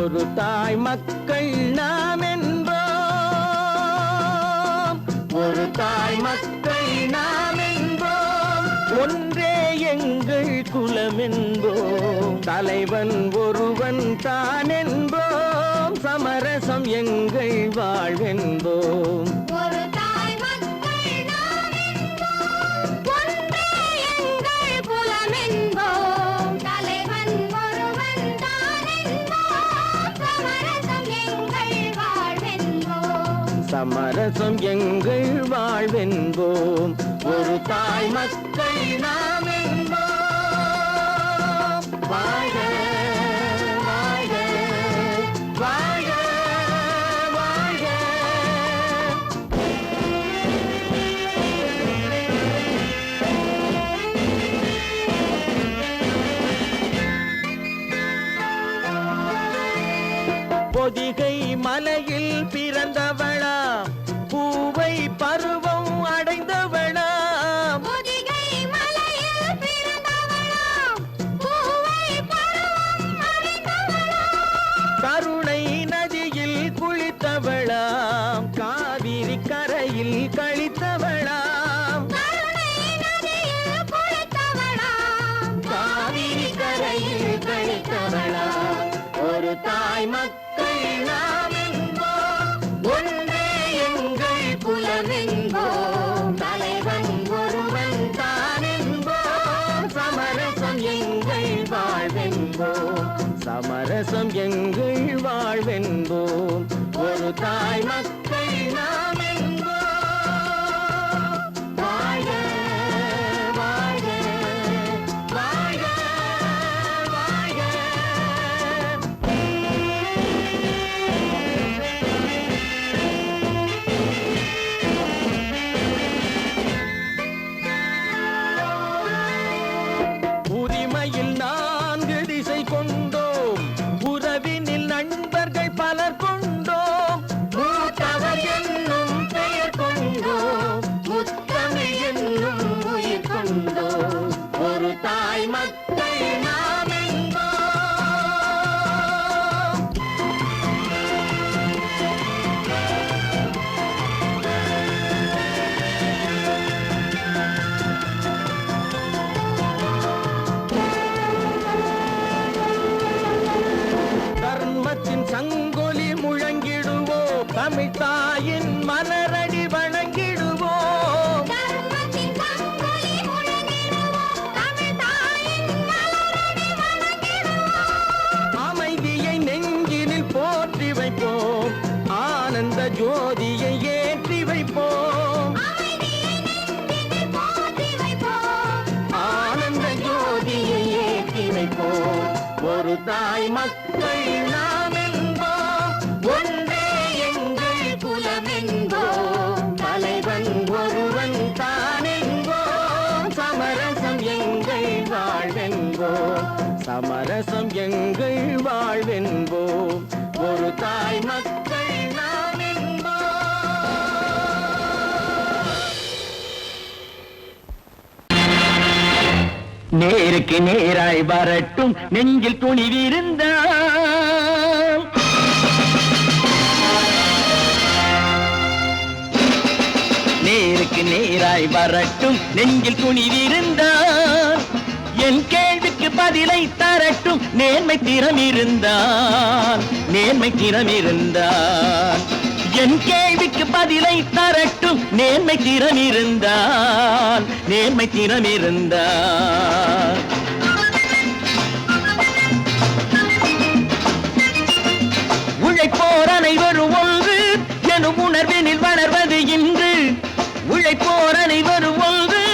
ஒரு தாய் மக்கள் நாம் என்போம். ஒரு தாய் மக்கள் நாம் என்போம். ஒன்றே எங்கள் குலம் என்போம். தலைவன் ஒருவன் தான் என்போம். சமரசம் எங்கள் வாழ்வென்போம். ஒரு தாய் மக்கள் நாம் என்போம். ஒன்றே எங்கள் குலம் என்போம். தலைவன் ஒருவன் தான் என்போம். சமரசம் எங்கள் வாழ்வென்போம். சமரசம் எங்கள் வாழ்வென்போம். ஒரு தாய் மக்கள் நாம் என்போம். வாழ்க வாழ்க வாழ்க வாழ்க. பொதிகை மலையில் பிறந்தவளா பூவை பருவம் அடைந்தவளா. பொதிகை மலையில் பிறந்தவளாம் பூவை பருவம் தாய் மக்கள் நாம் என்போம். வாழ வாழ வாழ வாழ. உரிமையில் 4 திசை கொண்டோம், உறவினில் நண்பர்கள் பலர் கொண்டோம், மூத்தவர் என்னும் பெயர் கொண்டோம், முத்தமிழ் என்னும் உயிர் கொண்டோம். ஒரு தாய் மக்கள் நாம் என்போம். தர்மத்தின் சங்கொலி முழங்கிடுவோம், தமிழ் தாயின் மலரடி வணங்கிடுவோம். தர்மத்தின் சங்கொலி முழங்கிடுவோம், தமிழ் தாயின் மலரடி வணங்கிடுவோம். அமைதியை நெஞ்சினில் போற்றி வைப்போம், ஆனந்த ஜோதியை ஏற்றி வைப்போம். அமைதியை நெஞ்சினில் போற்றி வைப்போம், ஆனந்த ஜோதியை ஏற்றி வைப்போம். ஒரு தாய் மக்கள் நாம் என்போம், ஒன்றே எங்கள் குலம் என்போம். தலைவன் ஒருவன் தான் என்போம், சமரசம் எங்கள் வாழ்வென்போம். சமரசம் எங்கள் வாழ்வென்போம். ஒரு தாய் மக்கள் நாம் என்போம். நேருக்கு நேராய் வரட்டும் நெஞ்சில் துணிவிருந்தால், நேருக்கு நேராய் வரட்டும் நெஞ்சில் துணிவிருந்தால், என் கேள்விக்கு பதிலை தரட்டும் நேர்மை திறம் இருந்தால், நேர்மை திறம் இருந்தால். என் கேள்விக்கு பதிலை தரட்டும் நேர்மை திறம் இருந்தால், நேர்மை திறம் இருந்தால். உழைப்போர் அனைவரும் ஒன்று எனும் உணர்வினில் வளர்வது இன்று, உழைப்போர் அனைவரும் ஒன்று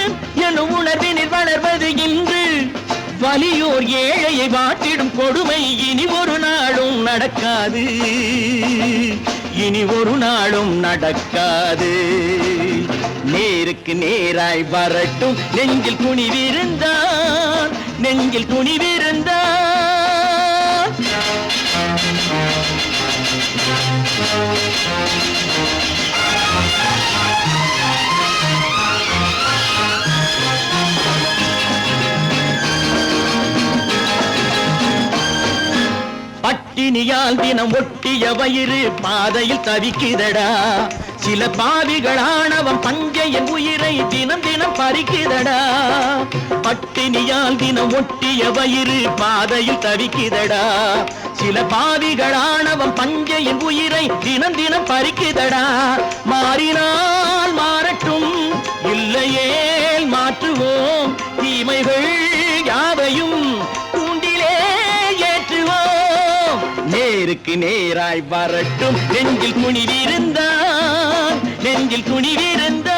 எனும் உணர்வினில் வளர்வது இன்று. வலியோர் ஏழையை வாட்டிடும் கொடுமை இனி ஒரு நாளும் நடக்காது, இனி ஒரு நாளும் நடக்காது. நேருக்கு நேராய் வரட்டும் நெஞ்சில் துணிவிருந்தால், நெஞ்சில் துணிவிருந்தால். பட்டினியால் தினம் ஒட்டிய வயிறு பாதையில் தவிக்குதடா, சில பாவிகள் ஆணவம் பஞ்சையின் உயிரை தினம் தினம் பறிக்குதடா. பட்டினியால் தினம் ஒட்டிய வயிறு பாதையில் தவிக்குதடா, சில பாவிகள் ஆணவம் பஞ்சையின் உயிரை தினம் தினம் பறிக்குதடா. மாறினால் மாறட்டும், இல்லையேல் மாற்றுவோம், தீமைகள் யாவையும் தூண்டிலே ஏற்றுவோம். நேருக்கு நேராய் வரட்டும் நெஞ்சில் துணிவிருந்தால், நெஞ்சில் துணிவிருந்தால்.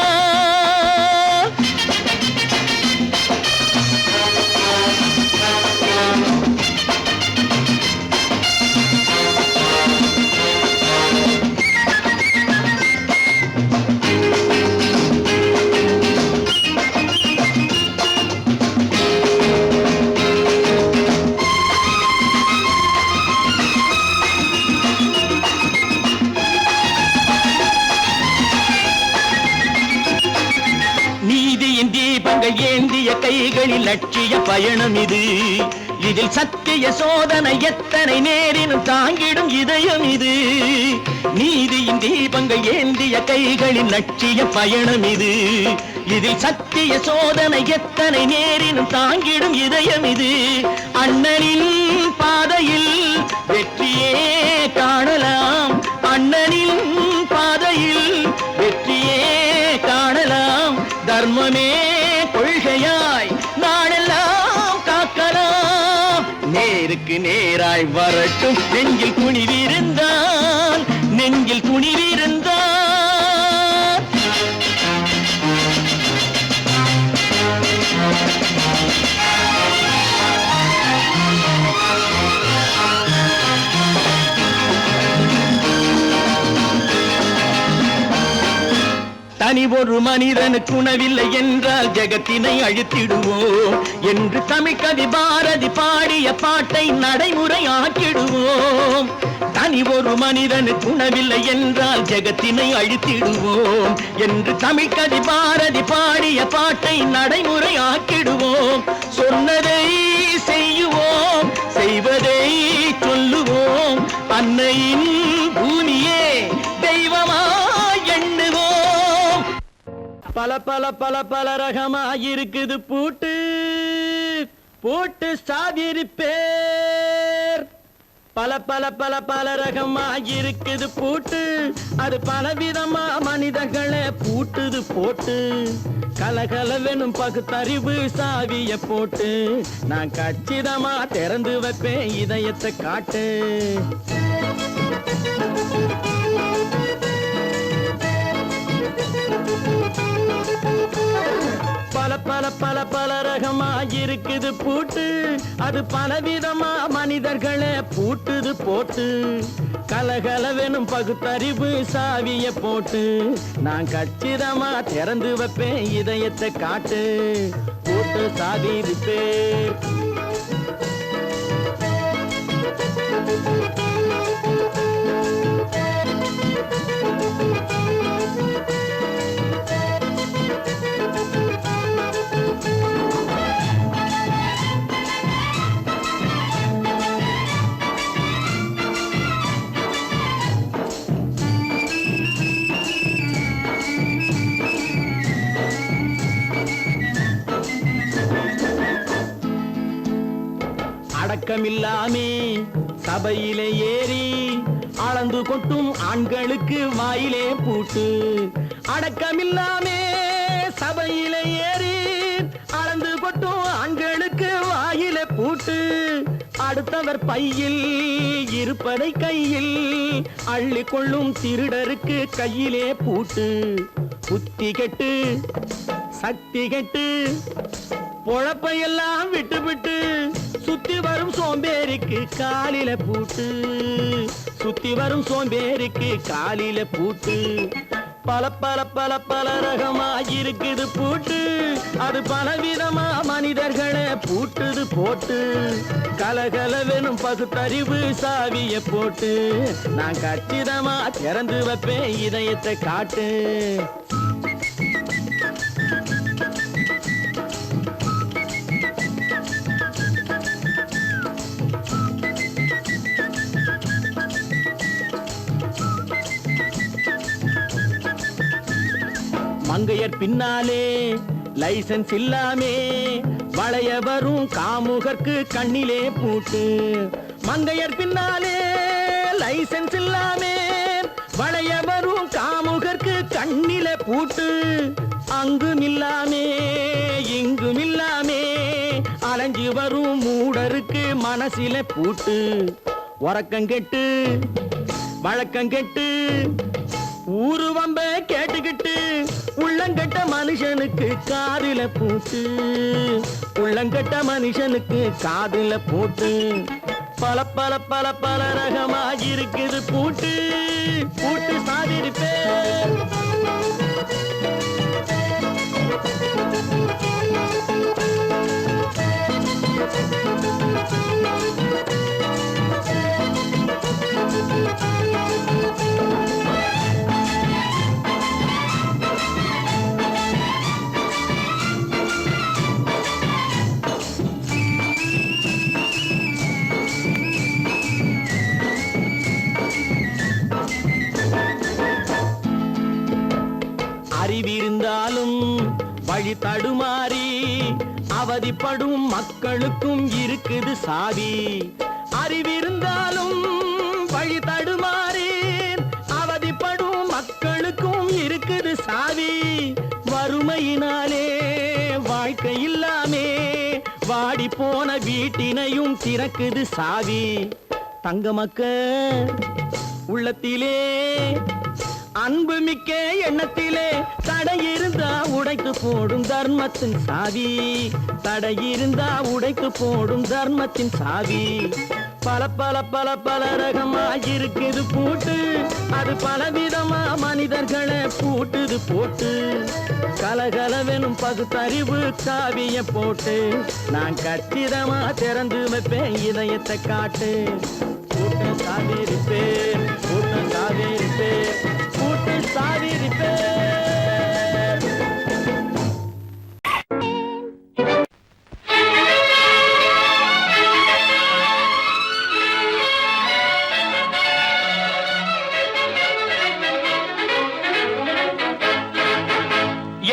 நீதியின் தீபங்கள் ஏந்திய கைகளில் லட்சிய பயணம் இது, இதில் சத்திய சோதனை எத்தனை நேரினும் தாங்கிடும் இதயம் இது. நீதியின் தீபங்கள் ஏந்திய கைகளில் லட்சிய பயணம் இது, இதில் சத்திய சோதனை எத்தனை நேரினும் தாங்கிடும் இதயம் இது. அண்ணனின் பாதையில் வெற்றியே காணலாம், அண்ணனின் பாதையில் வெற்றியே காணலாம். தர்மமே கொள்கையாய் நாடெல்லாம் காக்கலாம். நேருக்கு நேராய் வரட்டும் நெஞ்சில் துணிவிருந்தால், நெஞ்சில் துணிவிருந்தார். தனி ஒரு மனிதனுக்கு உணவில்லை என்றால் ஜெகத்தினை அழித்திடுவோம் என்று தமிழ்கவி பாரதி பாடிய பாட்டை நடைமுறையாக்கிடுவோம். தனி ஒரு மனிதனுக்கு உணவில்லை என்றால் ஜெகத்தினை அழித்திடுவோம் என்று தமிழ்கவி பாரதி பாடிய பாட்டை நடைமுறையாக்கிடுவோம். சொன்னதை செய்யுவோம், செய்வதை சொல்லுவோம். அன்னையின் பூமியே தெய்வமா எண்ணுவோம். பல பல பல பல ரகமாயிருக்குது பூட்டு பூட்டு சாதிருப்பேர். பல பல பல பல ரகமாயிருக்குது பூட்டு, அது பலவிதமா மனிதர்களை பூட்டுது போட்டு. கலகலவெனும் பகுத்தறிவு சாவிய போட்டு நான் கச்சிதமா திறந்து வைப்பேன் இதயத்தை காட்டு. பல பல பல பல ரகமாயிருக்குது பூட்டு, அது பலவிதமா மனிதர்களை பூட்டுது போட்டு. கலகலவெனும் பகுத்தறிவு சாவிய போட்டு நான் கச்சிதமா திறந்து வைப்பேன் இதயத்தை காட்டு. பூட்டு சாதிருப்பேர். அடக்கமில்லாமே சபையிலே ஏறி அளந்து கொட்டும் ஆண்களுக்கு வாயிலே பூட்டு. அடக்கமில்லாமே சபையிலே ஏறி அளந்து கொட்டும் ஆண்களுக்கு வாயிலே பூட்டு. அடுத்தவர் பையில் இருப்பதை கையில் அள்ளி கொள்ளும் திருடருக்கு கையிலே பூட்டு. புத்தி கெட்டு சக்தி கெட்டு பொழப்பையெல்லாம் விட்டு விட்டு சுத்தி வரும் சோம்பேறிக்கு காலில பூட்டு. சுத்தி வரும் சோம்பேறிக்கு காலில பூட்டு. பல பல பல பல ரகமாயிருக்குது பூட்டு, அது பலவிதமா மனிதர்களை பூட்டுது போட்டு. கலகலவெனும் பகுத்தறிவு சாவிய போட்டு நான் கச்சிதமா திறந்து வைப்பேன் இதயத்தை காட்டு. மங்கையர் பின்னாலே லைசன்ஸ் இல்லாமே வளைய வரும் காமுகர்க்கு கண்ணிலே பூட்டு. மங்கையர் பின்னாலே லைசன்ஸ் இல்லாமே வளைய வரும் காமுகர்க்கு கண்ணிலே பூட்டு. அங்கும் இல்லாமே இங்கும் இல்லாமே அலைஞ்சு வரும் மூடருக்கு மனசிலே பூட்டு. உறக்கங்கெட்டு வழக்கங்கெட்டு ஊரு வம்ப கேட்டுக்கிட்டு உள்ளங்கட்ட மனுஷனுக்கு காதில பூட்டு. உள்ளங்கட்ட மனுஷனுக்கு காதில பூட்டு. பல பல பல பல ரகமாயிருக்குது பூட்டு பூட்டு சாதிருப்பேர். அறிவிருந்தாலும் வழி தடுமாறி அவதிப்படும் மக்களுக்கும் இருக்குது சாவி. அறிவிருந்தாலும் வழி தடுமாறி அவதிப்படும் மக்களுக்கும் இருக்குது சாவி. வறுமையினாலே வாழ்க்கை இல்லாமே வாடி போன வீட்டினையும் திறக்குது சாவி. தங்க மக்க உள்ளத்திலே அன்பு மிக்க எண்ணத்திலே தடையிருந்தா உடைத்து போடும் தர்மத்தின் சாவி, தடையிருந்தா உடைத்து போடும் தர்மத்தின் சாவி. பல பல பல பல ரகமா இருக்குது பூட்டு, அது பலவிதமா மனிதர்களை பூட்டுது போட்டு. கலகலவெனும் பகுத்தறிவு காவிய போட்டு நான் கச்சிதமா திறந்து வைப்பேன் இதயத்தை காட்டு. பூட்டு சாவிரிப்பேன், பூட்டு சாவிரிப்பேன், பூட்டு சாவிரிப்பேன்.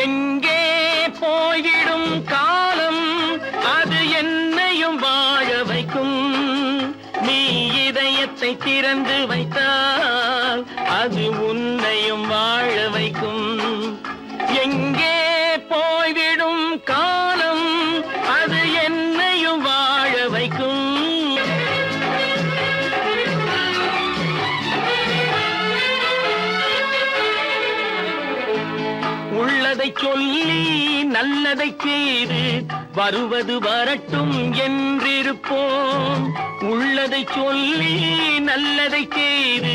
எங்கே போய்விடும் காலம் அது என்னையும் வாழ வைக்கும். நீ இதயத்தை திறந்து வைத்தால் அது உன்னையும் வாழ வைக்கும். எங்கே போய்விடும் காலம் அது என்னையும் வாழ வைக்கும். உள்ளதை சொல்லி நல்லதை செய்து வருவது வரட்டும் என்றிருப்போம். உள்ளதை சொல்லி நல்லதை செய்து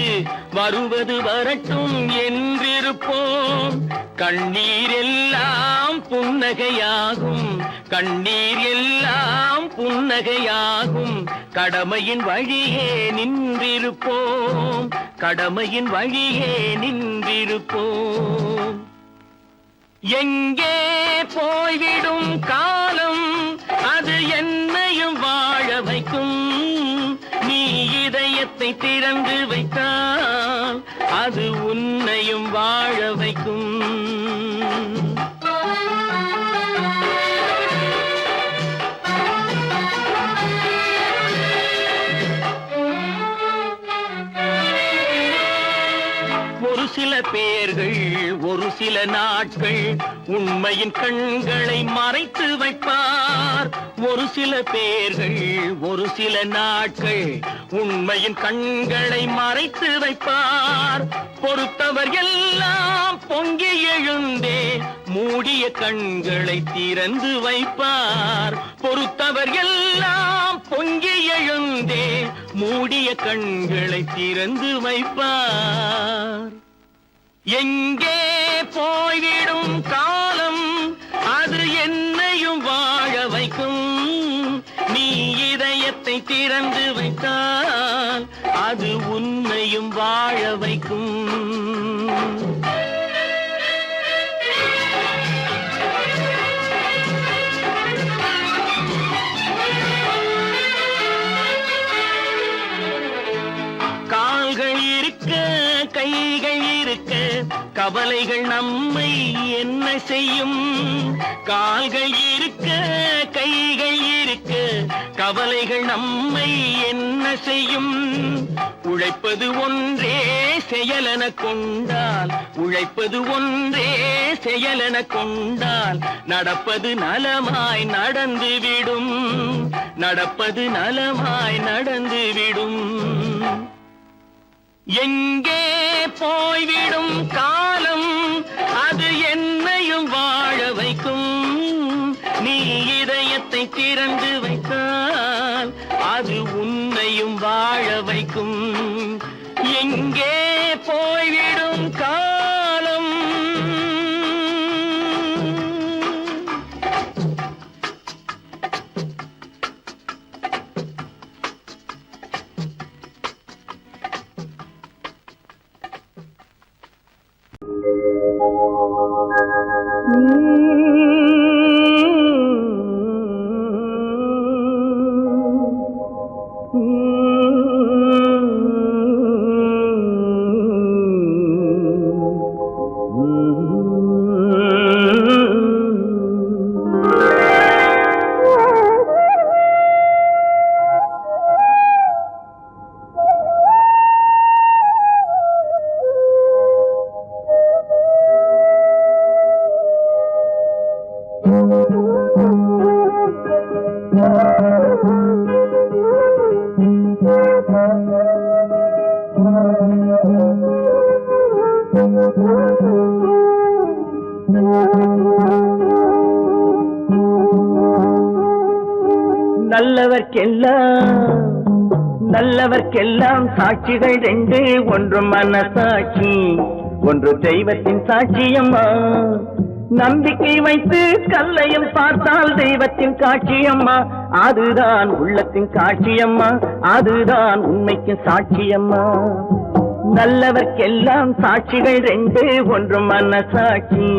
வருவது வரட்டும் என்றிருப்போம். கண்ணீர் எல்லாம் புன்னகையாகும், கண்ணீர் எல்லாம் புன்னகையாகும். கடமையின் வழியே நின்றிருப்போம், கடமையின் வழியே நின்றிருப்போம். எங்கே போய்விடும் காலம் அது என்னையும் வாழ வைக்கும். நீ இதயத்தை திறந்து வைத்தால் அது உன்னையும் வாழ வைக்கும். ஒரு சில பேர்கள் ஒரு சில நாட்கள் உண்மையின் கண்களை மறைத்து வைப்பார். ஒரு சில பேர்கள் ஒரு சில நாட்கள் உண்மையின் கண்களை மறைத்து வைப்பார். பொறுத்தவர் எல்லாம் பொங்கி எழுந்தே மூடிய கண்களை திறந்து வைப்பார். பொறுத்தவர் எல்லாம் பொங்கி எழுந்தே மூடிய கண்களை திறந்து வைப்பார். எங்கே போய்விடும் காலம் அது என்னையும் வாழ வைக்கும். நீ இதயத்தை திறந்து வைத்தால் அது உன்னையும் வாழ வைக்கும். கால்கள் இருக்க கைகள் இருக்க கவலைகள் நம்மை என்ன செய்யும். கால்கள் இருக்க கைகள் இருக்க கவலைகள் நம்மை என்ன செய்யும். உழைப்பது ஒன்றே செயலென கொண்டால், உழைப்பது ஒன்றே செயலென கொண்டால் நடப்பது நலமாய் நடந்துவிடும், நடப்பது நலமாய் நடந்துவிடும். எங்கே போய்விடும் காலம் அது என்னையும் வாழ வைக்கும். நீ இதயத்தை திறந்து வைத்தால் அது உன்னையும் வாழ வைக்கும். எங்கே போய்விடும் காலம் Thank you. நல்லவர்க்கெல்லாம் சாட்சிகள் ரெண்டு, ஒன்று மனசாட்சி, ஒன்று தெய்வத்தின் சாட்சியம்மா. நம்பிக்கை வைத்து கல்லையும் பார்த்தால் தெய்வத்தின் காட்சியம்மா. அதுதான் உள்ளத்தின் காட்சியம்மா, அதுதான் உண்மைக்கு சாட்சியம்மா. நல்லவர்க்கெல்லாம் சாட்சிகள் ரெண்டு, ஒன்று மனசாட்சி,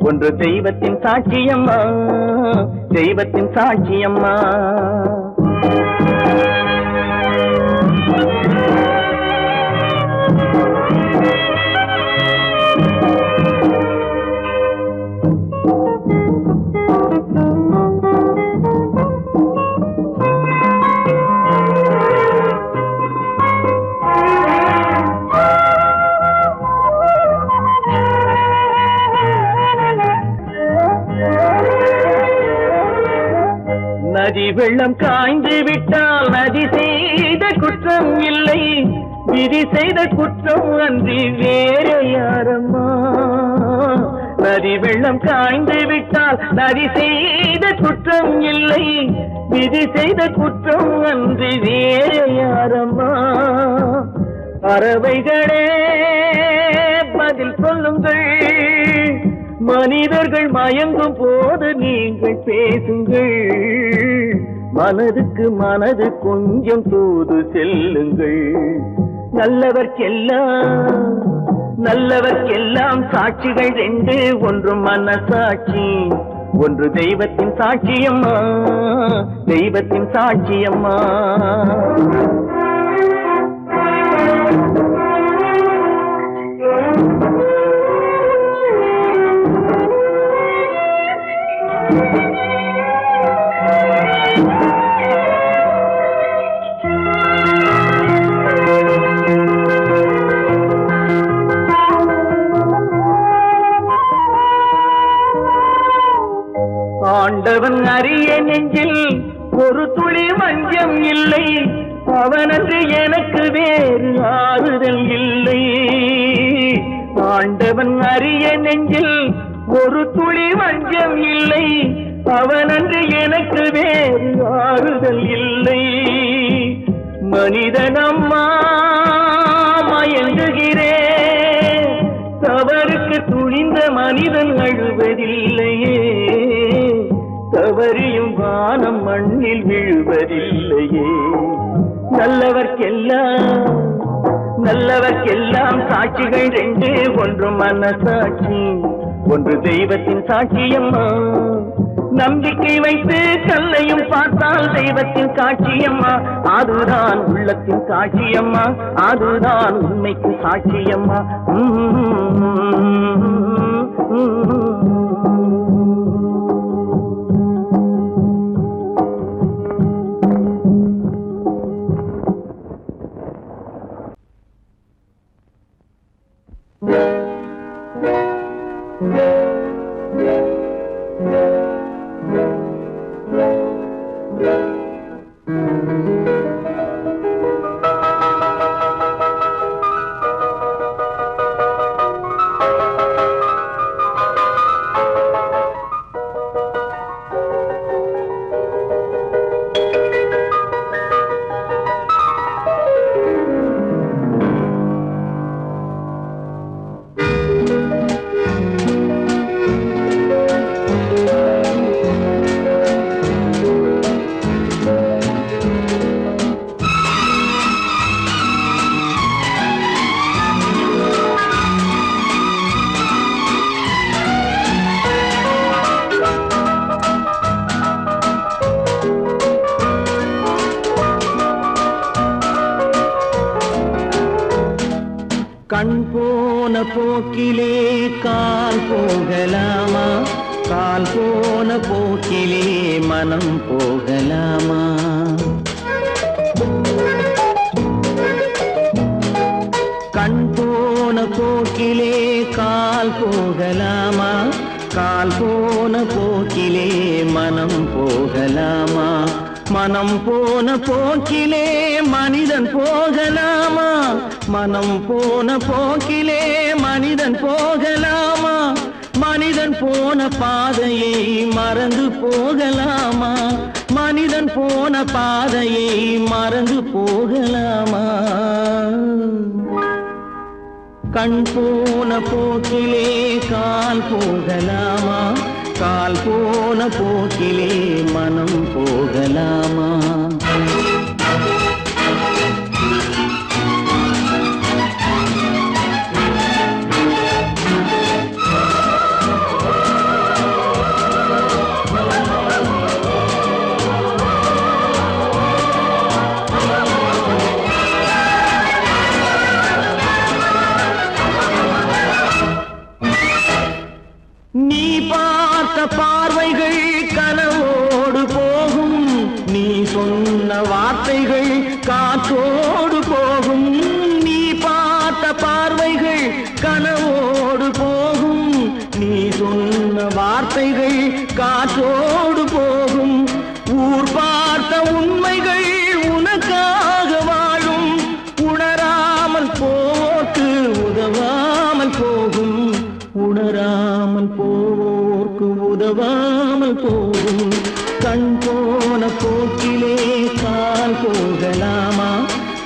ஒன்று தெய்வத்தின் சாட்சியம்மா, தெய்வத்தின் சாட்சியம்மா. நதி வெள்ளம் காய்ந்து விட்டால் நதி செய்த குற்றம் இல்லை, விதி செய்த குற்றம் அன்றி வேறு யாரம்மா. நதி வெள்ளம் காய்ந்து விட்டால் நதி செய்த குற்றம் இல்லை, விதி செய்த குற்றம் அன்றி வேறு யாரம்மா. பறவைகளே பதில் சொல்லுங்கள், மனிதர்கள் மயங்கும் போது நீங்கள் பேசுங்கள். மனதுக்கு மனது கொஞ்சம் தூது செல்லுங்கள். நல்லவர்க்கெல்லாம் சாட்சிகள் ரெண்டு, ஒன்று மனசாட்சி, ஒன்று தெய்வத்தின் சாட்சியம்மா, தெய்வத்தின் சாட்சியம்மா. ஆண்டவன் அறிய நெஞ்சில் ஒரு துளி வஞ்சம் இல்லை, அவனன்று எனக்கு வேறு ஆறுதல் இல்லை. ஆண்டவன் அறிய நெஞ்சில் ஒரு துளி வஞ்சம் இல்லை, அவனன்று எனக்கு வேறு ஆறுதல் இல்லை. மனிதனம்மா மயங்குகிறேன், தவறுக்கு துணிந்த மனிதன் அழுவதில்லையே, தவறியும் வானம் மண்ணில் விழுவதில்லையே. நல்லவர்க்கெல்லாம் சாட்சிகள் ரெண்டு, ஒன்று மனசாட்சி, ஒன்று தெய்வத்தின் சாட்சியம்மா. நம்பிக்கை வைத்து கல்லையும் பார்த்தால் தெய்வத்தின் காட்சியம்மா. அதுதான் உள்ளத்தின் காட்சியம்மா, அதுதான் உண்மைக்கு சாட்சியம்மா. கண் போன போக்கிலே கால் போகலாமா, கால் போன போக்கிலே மனம் போகலாமா. கண் போன போக்கிலே கால் போகலாமா, கால் போன போக்கிலே மனம் போகலாமா. மனம் போன போக்கிலே மனிதன் போகலாமா? மனம் போன போக்கிலே மனிதன் போகலாமா? மனிதன் போன பாதையை மறந்து போகலாமா? மனிதன் போன பாதையை மறந்து போகலாமா? கண் போன போக்கிலே கால் போகலாமா? கால் போன போக்கிலே மனம் போகலாமா? நீ பார்த்த பார்வைகள் கனவோடு போகும், நீ சொன்ன வார்த்தைகள் காற்றோடு போகும். நீ பார்த்த பார்வைகள் கனவோடு போகும், நீ சொன்ன வார்த்தைகள் காற்றோடு போகும். ஊர் பார்த்த உண்மைகள் உனக்காக வாழும், உணராமல் போக்கு உதவாமல் போகும். உணராமல் போவோர்க்கு உதவாமல் போகும். கண் போன போக்கிலே கால் போகலாமா?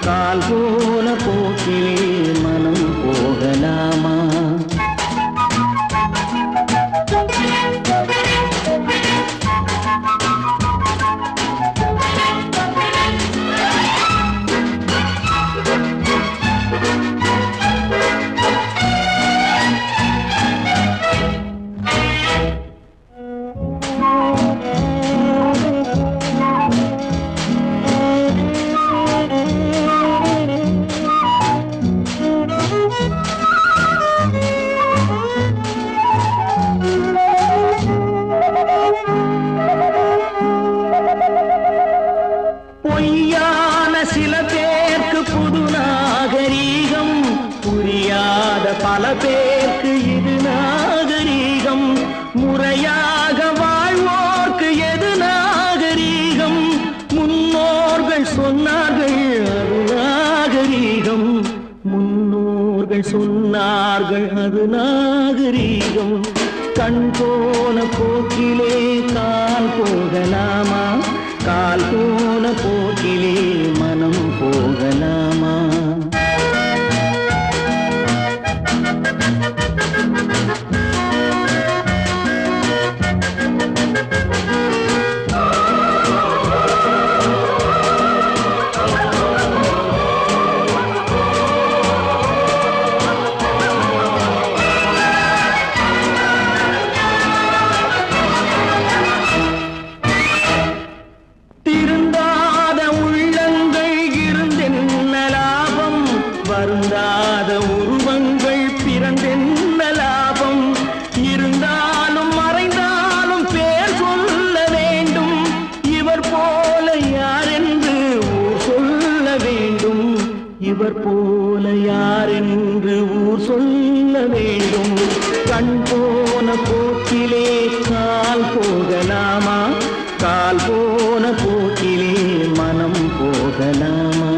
கால் போன போக்கிலே மனம் போகலாமா? பொய்யான சில பேருக்கு புது நாகரீகம், புரியாத பல பேருக்கு இது நாகரீகம். முறையாக வாழ்வோர்க்கு எது நாகரீகம்? முன்னோர்கள் சொன்னார்கள் அது நாகரீகம். முன்னோர்கள் சொன்னார்கள் அது நாகரீகம். கண் போன போக்கிலே கால் போகலாமா? கால் போன போக்கிலே மனம் போகலாமா? திருந்தாத உள்ளங்கள் இருந்தென்ன லாபம்? வருந்தாத உருவங்கள் பிறந்தென்ன லாபம்? இருந்தாலும் மறைந்தாலும் பேர் சொல்ல வேண்டும். இவர் போல யாரென்று ஊர் சொல்ல வேண்டும். இவர் போல யாரென்று ஊர் சொல்ல வேண்டும். கண் போன போக்கிலே கால் போகலாமா? கால் போன போக்கிலே மனம் போகலாமா?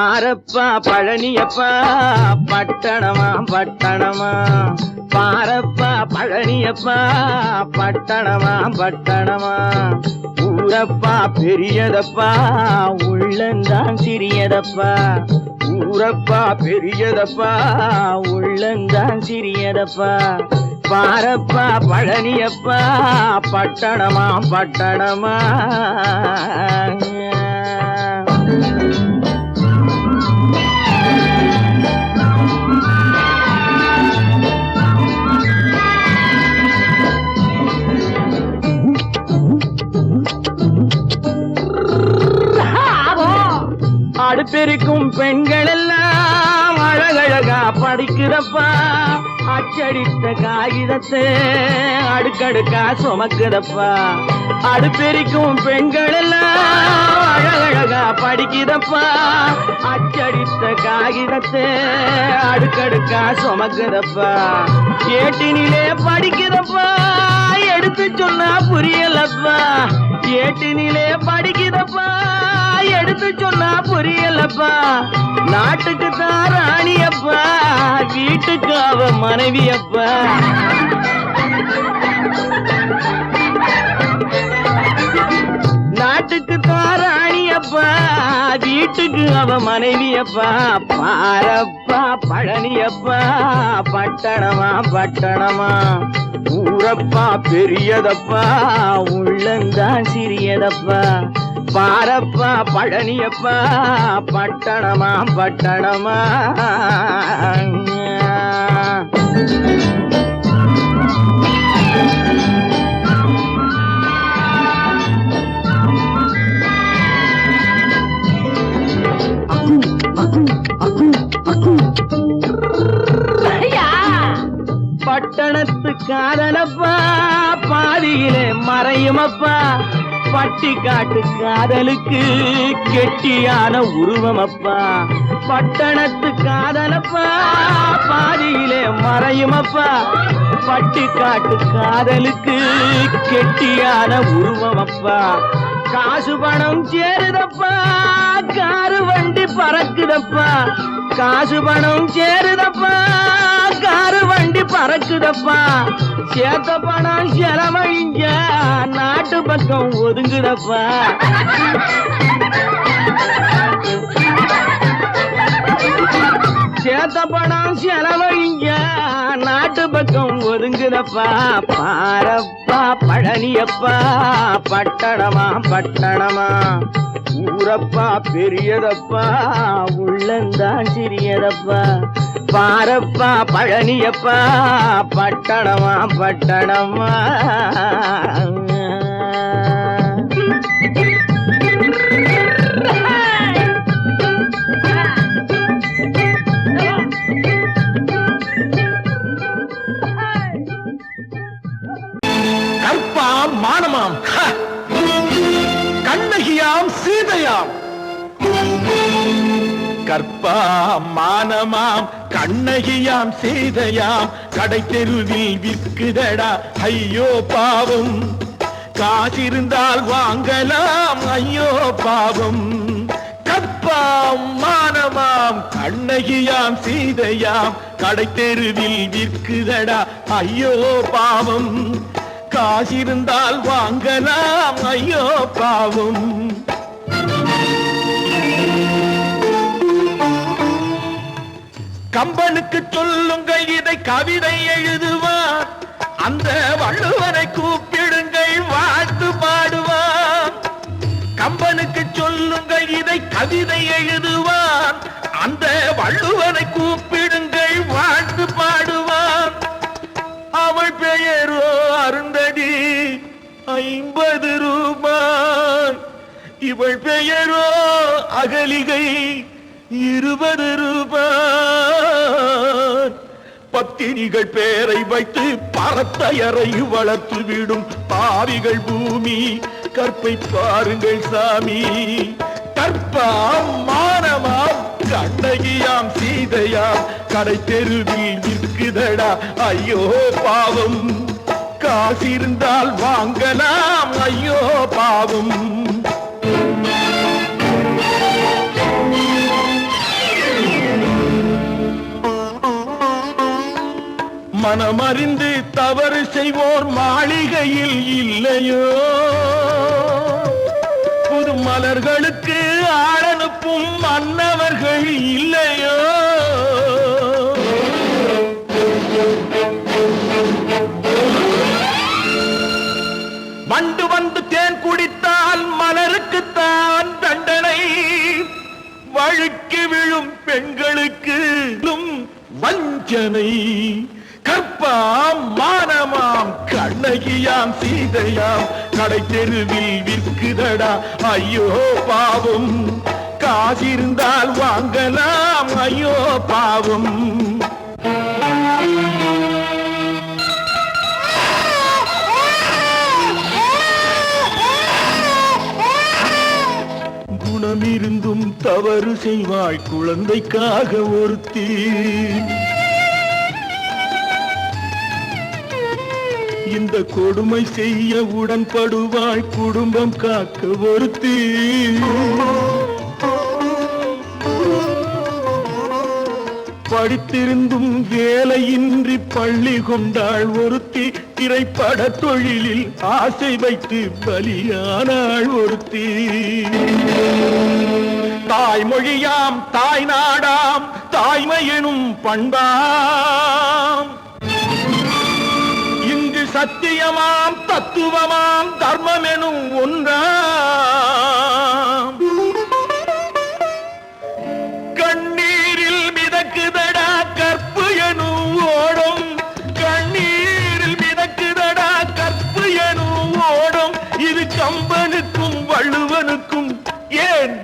பாரப்பா பழனியப்பா பட்டணமா பட்டணமா பாரப்பா பழனியப்பா பட்டணமா பட்டணமா ஊரப்பா பெரியதப்பா உள்ளந்தான் சிறியதப்பா ஊரப்பா பெரியதப்பா உள்ளந்தான் சிறியதப்பா பாரப்பா பழனியப்பா பட்டணமா பட்டணமா அடுப்பெருக்கும் பெண்கள் எல்லாம் அழகழகா படிக்குதப்பா அச்சடித்த காகிதத்தை அடுக்கடுக்கா சுமக்குதப்பா அடுப்பெருக்கும் பெண்கள் எல்லாம் அழகழகா படிக்குதப்பா அச்சடித்த காகிதத்தை அடுக்கடுக்கா சுமக்குதப்பா ஏட்டினிலே படிக்குதப்பா எடுத்து சொன்னா புரியலப்பா ஏட்டினிலே படிக்குதப்பா எடுத்து சொன்னா புரியலப்பா நாட்டுக்கு தான் ராணியப்பா வீட்டுக்கு அவ மனைவியப்பா நாட்டுக்கு தான் ராணியப்பா வீட்டுக்கு அவ மனைவியப்பா பாரப்பா பழனியப்பா பட்டணமா பட்டணமா ஊரப்பா பெரியதப்பா உள்ளந்தான் சிறியதப்பா பாரப்பா பழனியப்பா பட்டணமா பட்டணமா பட்டணத்து காதலப்பா பாதியிலே மறையுமப்பா பட்டி காட்டு காதலுக்கு கெட்டியான உருவமப்பா பட்டணத்து காதலப்பா பாதியிலே மறையுமப்பா பட்டி காட்டு காதலுக்கு கெட்டியான உருவமப்பா காசு பணம் சேருதப்பா காரு வண்டி பறக்குதப்பா காசு பணம் சேருதப்பா காரு வண்டி பறக்குதப்பா சேத்த பணம் செலவழிஞ்ச நாட்டு பக்கம் ஒதுங்குதப்பா சேத்த பணம் செலவழிஞ்ச நாட்டு பக்கம் ஒதுங்குதப்பா பாரப்பா பழனியப்பா பட்டணமா பட்டணமா ஊரப்பா பெரியதப்பா உள்ளந்தான் சிறியதப்பா பாரப்பா பழனியப்பா பட்டணமா பட்டணமா கற்பாம் மானமாம் கண்ணகியாம் சீதையாம் கற்பாம் மானமாம் கண்ணகியாம் சீதையாம் கடை தெருவில் விற்குதடா ஐயோ பாவம் காசிருந்தால் வாங்கலாம் ஐயோ பாவம் கற்பாம் மானமாம் கண்ணகியாம் சீதையாம் கடை தெருவில் விற்குதடா ஐயோ பாவம் காசிருந்தால் வாங்கலாம் ஐயோ பாவம் கம்பனுக்கு சொல்லுங்கள் இதை கவிதை எழுதுவார் அந்த வள்ளுவரை கூப்பிடுங்கள் வாழ்த்து பாடுவார் கம்பனுக்கு சொல்லுங்கள் இதை கவிதை எழுதுவார் அந்த வள்ளுவரை கூப்பிடுங்கள் வாழ்த்து பாடுவார் அவள் பெயரோ அருந்ததி 50 ரூபாய் இவள் பெயரோ அகலிகை 20 ரூபாய் பத்தினிகள் பேரை வைத்து பரத்தையறை வளர்த்து விடும் பாவிகள் பூமி கற்பை பாருங்கள் சாமி கற்பாம் மானமாம் கண்ணகியாம் சீதையாம் கடை தெருவில் விற்குதடா ஐயோ பாவம் காசிருந்தால் வாங்கலாம் ஐயோ பாவம் மனமறிந்து தவறு செய்வோர் மாளிகையில் இல்லையோ புது மலர்களுக்கு ஆளனுப்பும் மன்னவர்கள் இல்லையோ வண்டு வந்து தேன் குடித்தால் மலருக்குத்தான் தண்டனை வழுக்கி விழும் பெண்களுக்கு வஞ்சனை கற்பாம் மானமாம் கண்ணகியாம் சீதையாம் கடை தெருவில் விற்குதடா ஐயோ பாவம் காசிருந்தால் வாங்கலாம் ஐயோ பாவம் குணமிருந்தும் தவறு செய்வாய் குழந்தைக்காக ஒருத்தி இந்த கொடுமை செய்ய உடன்படுவாய் குடும்பம் காக்க ஒருத்தி படித்திருந்தும் வேலையின்றி பள்ளி கொண்டாள் ஒருத்தி திரைப்பட தொழிலில் ஆசை வைத்து பலியானாள் ஒருத்தி தாய்மொழியாம் தாய் நாடாம் தாய்மையெனும் பண்பாம் இங்கு சத்தியமாம் தத்துவமாம் தர்மம் எனும் ஒன்றாம் கண்ணீரில் மிதக்குதடா கற்பு எனும் ஓடும் கண்ணீரில் மிதக்குதடா கற்பு எனும் ஓடும் இது கம்பனுக்கும் வள்ளுவனுக்கும் ஏன்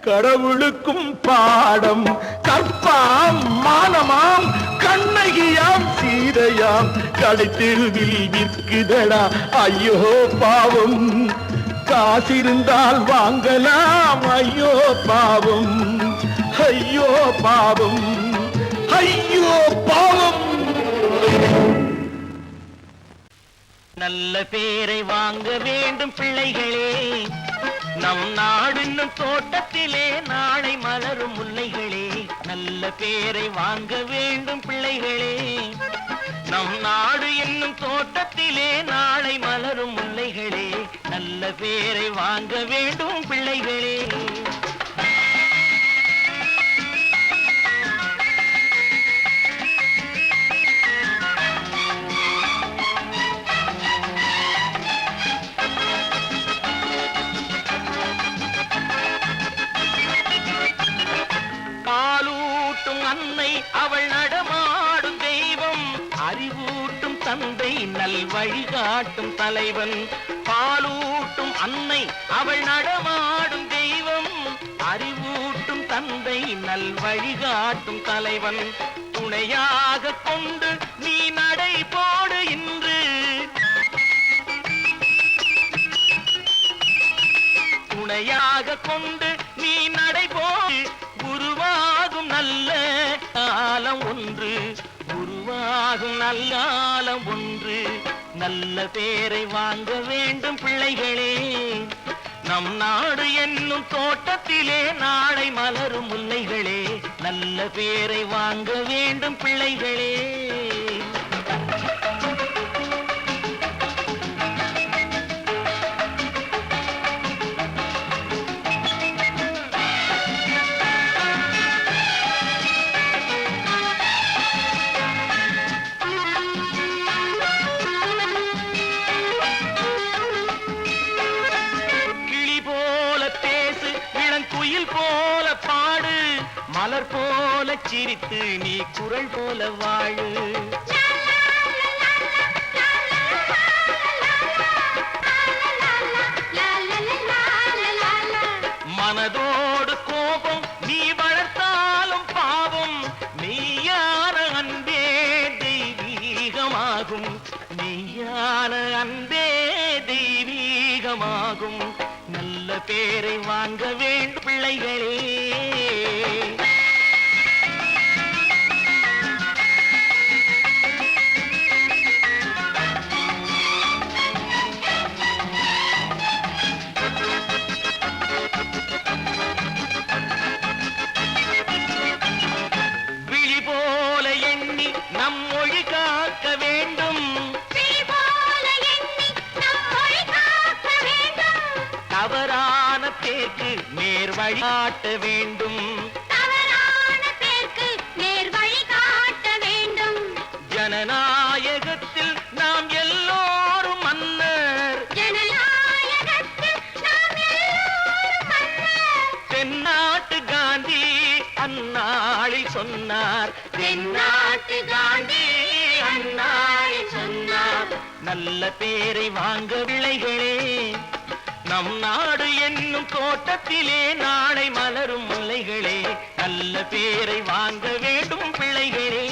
கடவுளுக்கும் பாடம் கற்பாம் மானமாம் கண்ணகியாம் சீதையாம் கடைத்தெருவில் விற்குதடா ஐயோ பாவம் காசிருந்தால் வாங்கலாம் ஐயோ பாவம் ஐயோ பாவம் ஐயோ பாவம் நல்ல பேரை வாங்க வேண்டும் பிள்ளைகளே நம் நாடு என்னும் தோட்டத்திலே நாளை மலரும் முல்லைகளே நல்ல பேரை வாங்க வேண்டும் பிள்ளைகளே நம் நாடு என்னும் தோட்டத்திலே நாளை மலரும் முல்லைகளே நல்ல பேரை வாங்க வேண்டும் பிள்ளைகளே அன்னை அவள் நடமாடும் தெய்வம் அறிவூட்டும் தந்தை நல் வழிகாட்டும் தலைவன் பாலூட்டும் அன்னை அவள் நடமாடும் தெய்வம் அறிவூட்டும் தந்தை நல் வழிகாட்டும் தலைவன் துணையாக கொண்டு நீ நடை போடு இன்று துணையாக கொண்டு நீ நடை போடு உருவாகும் நல்ல காலம் ஒன்று உருவாகும் நல்ல காலம் ஒன்று நல்ல பேரை வாங்க வேண்டும் பிள்ளைகளே நம் நாடு என்னும் தோட்டத்திலே நாளை மலரும் முல்லைகளே நல்ல பேரை வாங்க வேண்டும் பிள்ளைகளே போல பாடு மலர் போல சிரித்து நீ குரல் போல வாழு மனதோடு கோபம் நீ வளர்த்தாலும் பாவம் மெய்யான அன்பே தெய்வீகமாகும் மெய்யான அன்பே தெய்வீகமாகும் நல்ல பேரை வாங்க வேண்டும் பிள்ளைகளே விழி போல எண்ணி நம் மொழி காக்க நேர் வழி காட்ட வேண்டும். தவறான பேர்க்கு நேர் வழி காட்ட வேண்டும். ஜனநாயகத்தில் நாம் எல்லோரும் மன்னர். ஜனநாயகத்தில் நாம் எல்லோரும் மன்னர். தென்னாட்டு காந்தி அந்நாளில் சொன்னார். தென்னாட்டு காந்தி அந்நாளில் சொன்னார். நல்ல பேரை வாங்க பிள்ளைகளே, நம் நாடு என்னும் தோட்டத்திலே நாளை மலரும் முல்லைகளே. நல்ல பேரை வாங்க வேண்டும் பிள்ளைகளே.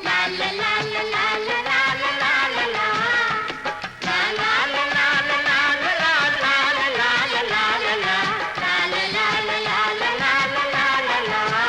லா லா லா லா லா லா லா லா லா லா லா. லா லா லா லா லா லா லா லா லா லா லா லா லா லா லா. லா லா லா லா லா லா லா லா லா லா.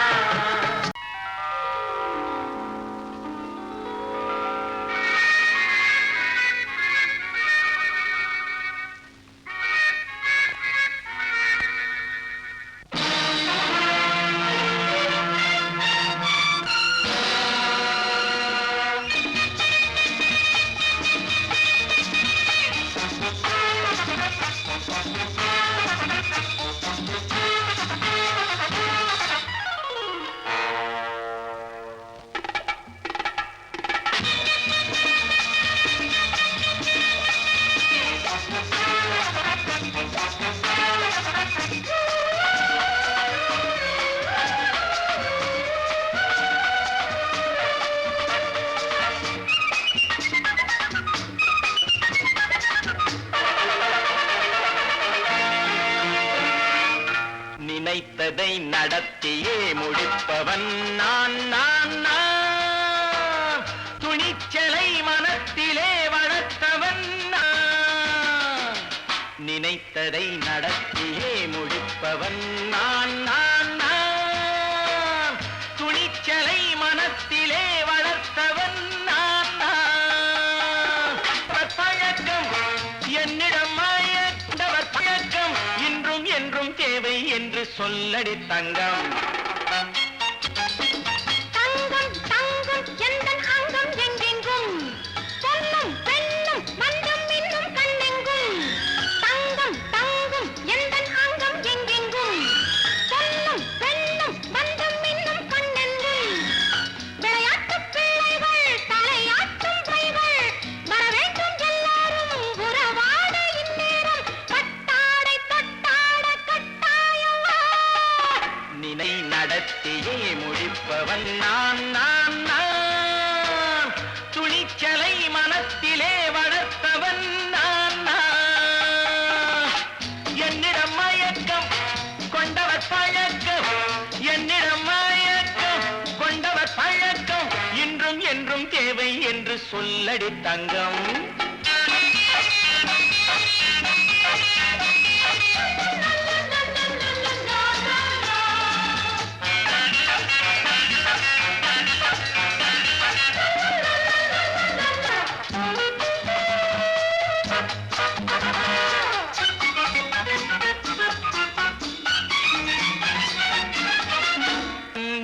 நினைத்ததை நடத்தியே முடிப்பவன் நான் நான் நான். துணிச்சலை மனத்திலே வளர்த்தவன் நான். நினைத்ததை நடத்தியே முடிப்பவன் நான் நான் நான். துணிச்சலை மனத்திலே வளர்த்தவன் நான் நான். பழக்கம் என்னிடம் மயந்தவர் பழக்கம் இன்றும் என்றும் தேவை என்று சொல்லடி தங்கம். தங்கம் தங்கம் எந்தன் அங்கம் எங்கெங்கும். பொன்னும் பெண்ணும் மந்தம் இன்னும் கண்ணெங்கும். தங்கம் தங்கம் எந்தன் அங்கம் எங்கெங்கும். பொன்னும் பெண்ணும் மந்தம் இன்னும் கண்ணெங்கும். விளையாட்டுப் பிள்ளைகள் தலையாட்டும் பைகள் வர வேண்டும் எல்லாரும் உறவாட இந்நேரம். பட்டாடை தொட்டாட கட்டாயம் வா. நினை நடத்தியே முடிப்பவன் நான் நான் நான். துணிச்சலை மனத்திலே வளர்த்தவன் நான் நான். என்னிடம் மயக்கம் கொண்டவர் பழக்கம். என்னிடம் மயக்கம் கொண்டவர் பழக்கம் இன்றும் என்றும் தேவை என்று சொல்லடி தங்கம்.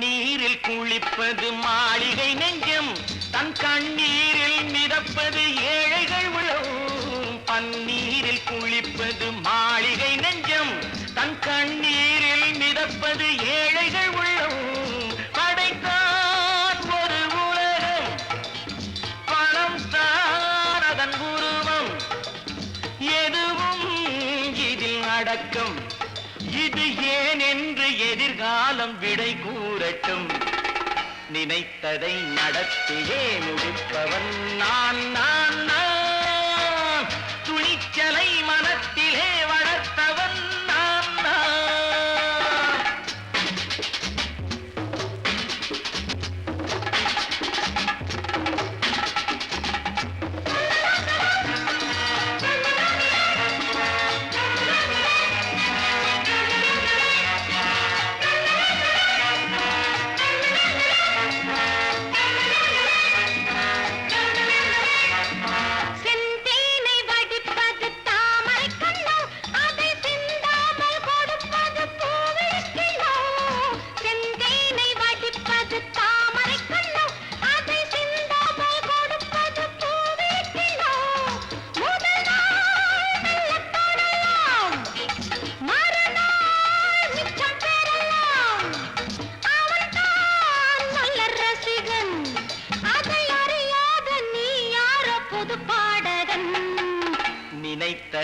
நீரில் குளிப்பது மாளிகை நெஞ்சம், தன் கண்ணீரில் மிதப்பது ஏழைகள் உளவும். பன்னீரில் குளிப்பது மாளிகை நெஞ்சம், தன் கண்ணீரில் மிதப்பது ஏழைகள் உள்ளவும். படைத்தான் ஒரு உலகம், பணம் தான் அதன் உருவம். எதுவும் இதில் அடக்கம். இது ஏன் என்று எதிர்காலம் விடை கூறட்டும். நினைத்ததை நடத்தியே முடிப்பவன் நான் நான் நான். துணிச்சலை மனத்திலே வளர்த்தவன் நான் நான்.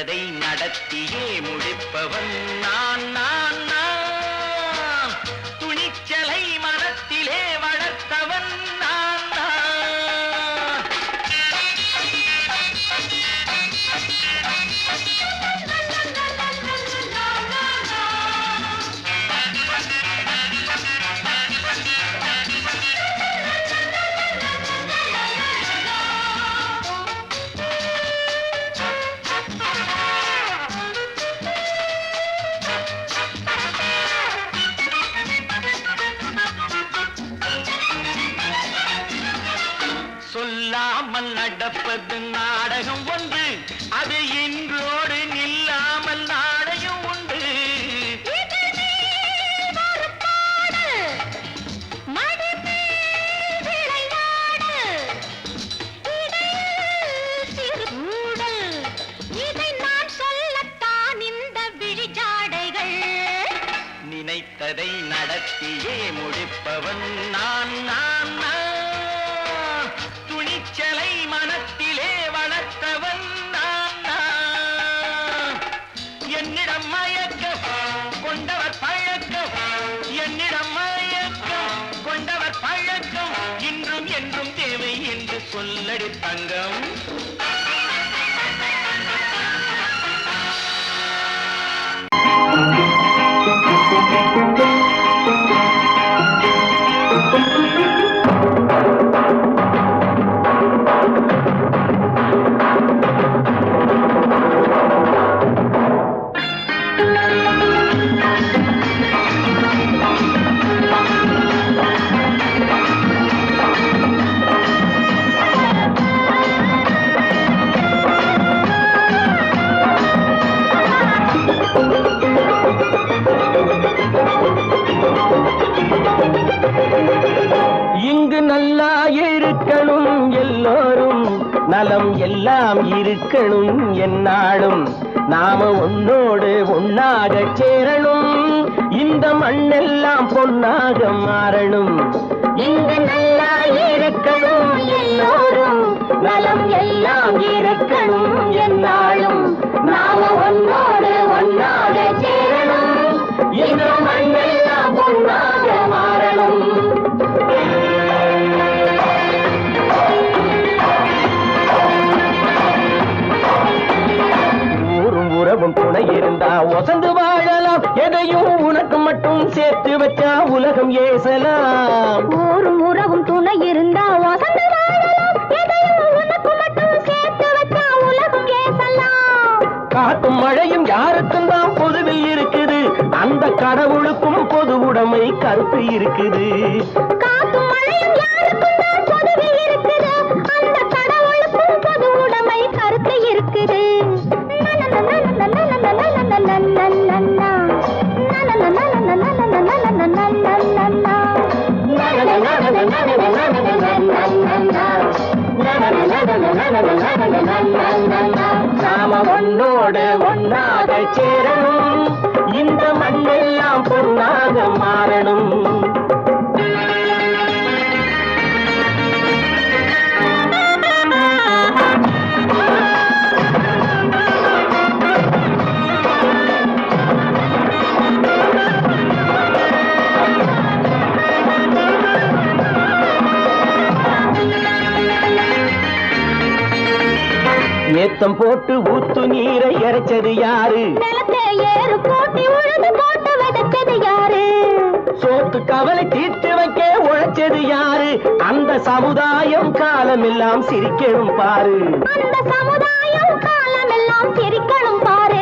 நினைத்ததை நடத்தியே முடிப்பவன் நான் நான் நான் துணிச்சலை மனத்திலே வளர்த்தவன் நான் நான் சொல்லாமல் நடப்பது நாடகம் ஒன்று, அது இன்றோடு நில்லாமல் நாடகம் உண்டு. நினைத்ததை நடத்தியே முடிப்பவன் நான் நான் நான் துணிச்சலை மனத்திலே வளர்த்தவன் நான் நான் என்னிடம் மயக்கம் கொண்டவர் பழக்கம் என்னிடம் மயக்கம் கொண்டவர் பழக்கம் இன்றும் என்றும் தேவை என்று சொல்லடி தங்கம். இங்கு நல்லா இருக்கணும் எல்லோரும், நலம் எல்லாம் இருக்கணும் என்னாலும், நாம ஒன்னோடு ஒன்னாக சேரணும், இந்த மண்ணெல்லாம் பொன்னாக மாறணும். இங்கு நல்லா இருக்கணும் எல்லோரும், நலம் எல்லாம் இருக்கணும் என்னாலும், நாம ஒன்னோடு ஒன்னாக சேரணும், இந்த மண்ணெல்லாம் பொன்னாக மாறணும். உறவும் துணை இருந்தா ஒசந்து வாழலாம், எதையும் உனக்கு மட்டும் சேர்த்து வச்சா உலகம் ஏசலாம். ஊரும் உறவும் துணை இருந்தா வசந்து வாழலாம், எதையும் உனக்கு மட்டும் சேர்த்து வச்சா உலகம் ஏசலாம். காட்டும் மழையும் யாருக்கும் தான் பொதுவில் இருக்குது, அந்த கடவுளுக்கும் பொது உடைமை கருத்து இருக்குது. காட்டும் மழையும் யாருக்கும் தான் பொதுவில் இருக்குது, அந்த கடவுளுக்கும் பொது உடைமை கருத்து இருக்குது. நாம ஒன்னோடு ஒன்னாக சேரணும், இந்த மண்ணெல்லாம் பொன்னாக மாறணும். ஏத்தம் போட்டு ஊத்து நீரை இறைச்சது யாரு, நிலத்தை ஏறு போட்டி உழுது போட்டு விதைச்சது யாரு, சோத்து கவலை தீர்த்து வைக்க உழைச்சது யாரு, அந்த சமுதாயம் காலமெல்லாம் சிரிக்கணும் பாரு, அந்த சமுதாயம் காலமெல்லாம் சிரிக்கணும் பாரு.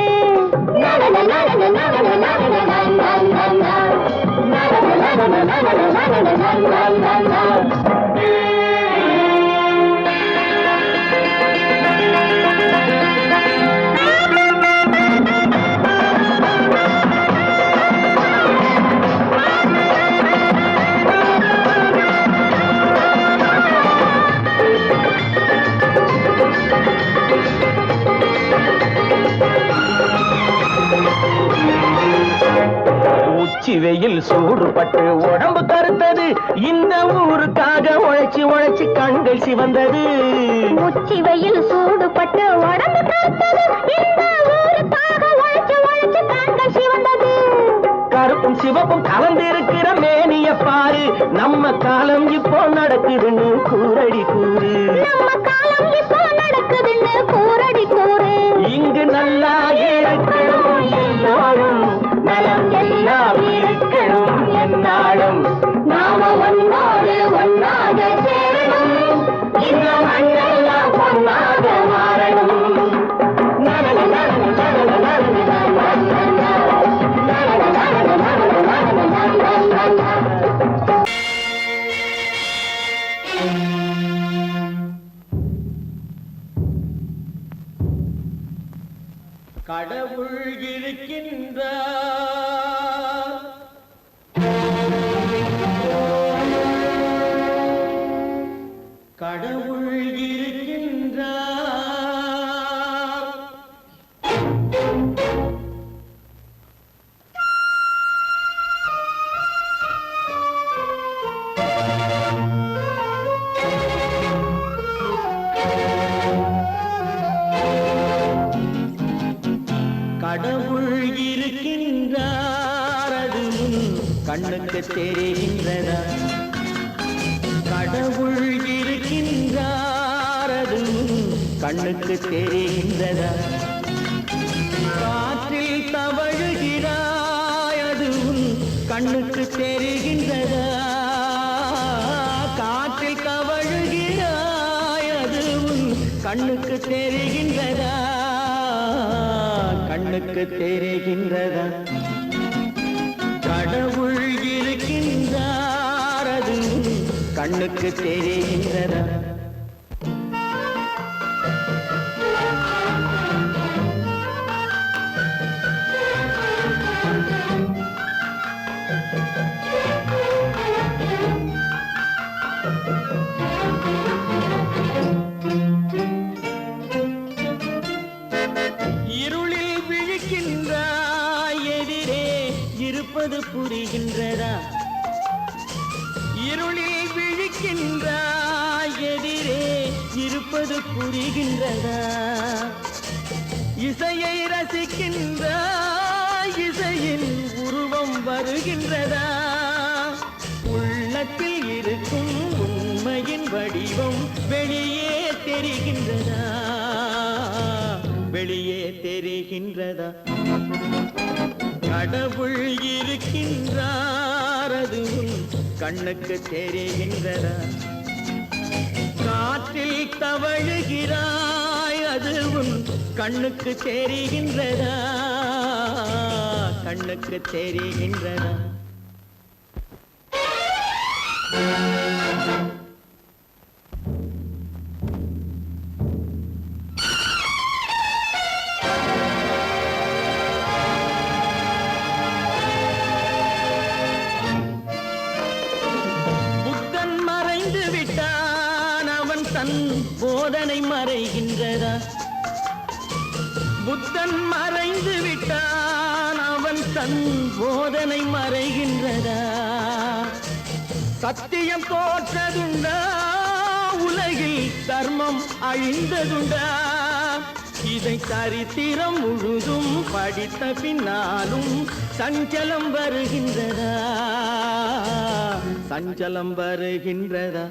உச்சி வெயில் சூடுபட்டு உடம்பு கருத்தது இந்த ஊருக்காக உழைச்சு உழைச்சு கண்கள் சிவந்தது உச்சி வெயில் சூடுபட்டு உடம்பு கருத்தது இந்த ஊருக்காக உழைச்சு உழைச்சு கண்கள் சிவந்தது கருப்பும் சிவப்பும் கலந்திருக்கிற மேனிய பாரு நம்ம காலம் இப்போ நடக்குதுன்னு கூரடி கூறு நம்ம காலம் இப்போ நடக்குதுன்னு கூரடி கூறு இங்கு நல்லா இருக்கணும் எல்லாரும் நலம் எல்லாம் இருக்கணும் என்னாலும் நாம ஒன்னோடு ஒன்னாக சேரணும் இந்த மண்ணெல்லாம் பொன்னாக மாறணும் கடவுள் இருக்கின்றார் கடவுள் இருக்கின்றார் கடவுள் இருக்கின்றார் அது கண்ணுக்கு தெரிகின்றதா கடவுள் இருக்கின்றார் அது கண்ணுக்கு தெரிகின்றதா காற்றில் தவழுகிறாய் அது கண்ணுக்கு தெரிகின்றதா காற்றில் தவழுகிறாய் அது கண்ணுக்கு தெரிகின்றதா கண்ணுக்கு தெரிகின்றதா கடவுள் இருக்கின்றார் அது கண்ணுக்கு தெரிகின்றதா இருளில் விழிக்கின்றாய் எதிரே இருப்பது புரிகின்றதா இருளில் விழிக்கின்றாய் எதிரே இருப்பது புரிகின்றதா இசையை ரசிக்கின்றாய் இசையின் உருவம் வருகின்றதா உள்ளத்தில் இருக்கும் உண்மையின் வடிவம் வெளியே தெரிகின்றதா வெளியே தெரிகின்றதா கடவுள் இருக்கின்றார் அது கண்ணுக்கு தெரிகின்றதா காற்றில் தவழுகிறாய் அது கண்ணுக்கு தெரிகின்றதா கண்ணுக்கு தெரிகின்றதா புத்தன் மறைந்து விட்டான் அவன் தன் போதனை மறைகின்றதா புத்தன் மறைந்து விட்டான் அவன் தன் போதனை மறைகின்றதா சத்தியம் தோற்றதுண்டா உலகில் தர்மம் அழிந்ததுண்டா இதை சரித்திரம் முழுதும் படித்த பின்னாலும் சஞ்சலம் வருகின்றதா சஞ்சலம் வருகின்றதா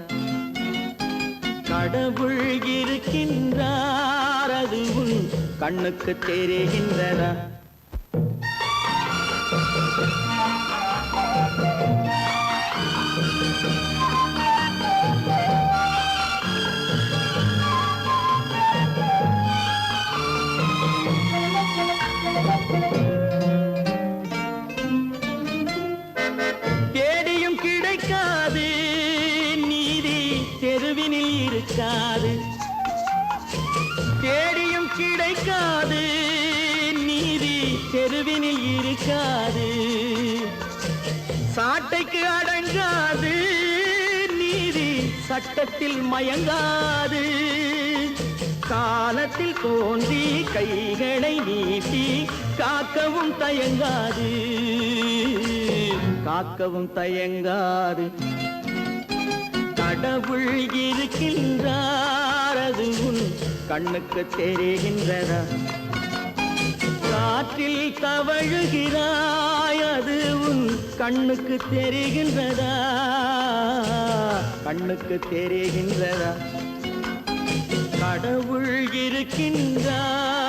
கடவுள் இருக்கின்றார் அது கண்ணுக்கு தெரிகின்றதா தேடியும் கிடைக்காது நீதி தெருவினில் இருக்காது தேடியும் கிடைக்காது நீதி தெருவினில் இருக்காது சாட்டைக்கு அடங்காது நீதி சட்டத்தில் மயங்காது காலத்தில் தோன்றி கைகளை நீட்டி காக்கவும் தயங்காது காக்கவும் தயங்காது. கடவுள் இருக்கின்றார் அது உன் கண்ணுக்கு தெரிகின்றதா? காற்றில் தவழுகிறாய் அது உன் கண்ணுக்கு தெரிகின்றதா? கண்ணுக்கு தெரிகின்றதா? கடவுள் இருக்கின்றார்,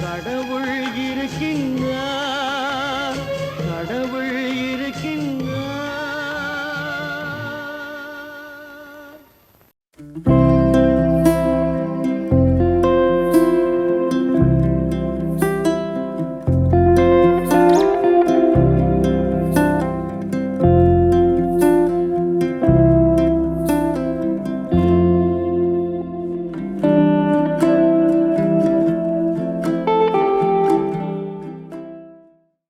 கடவுள் இருக்கின்றார், கடவுள்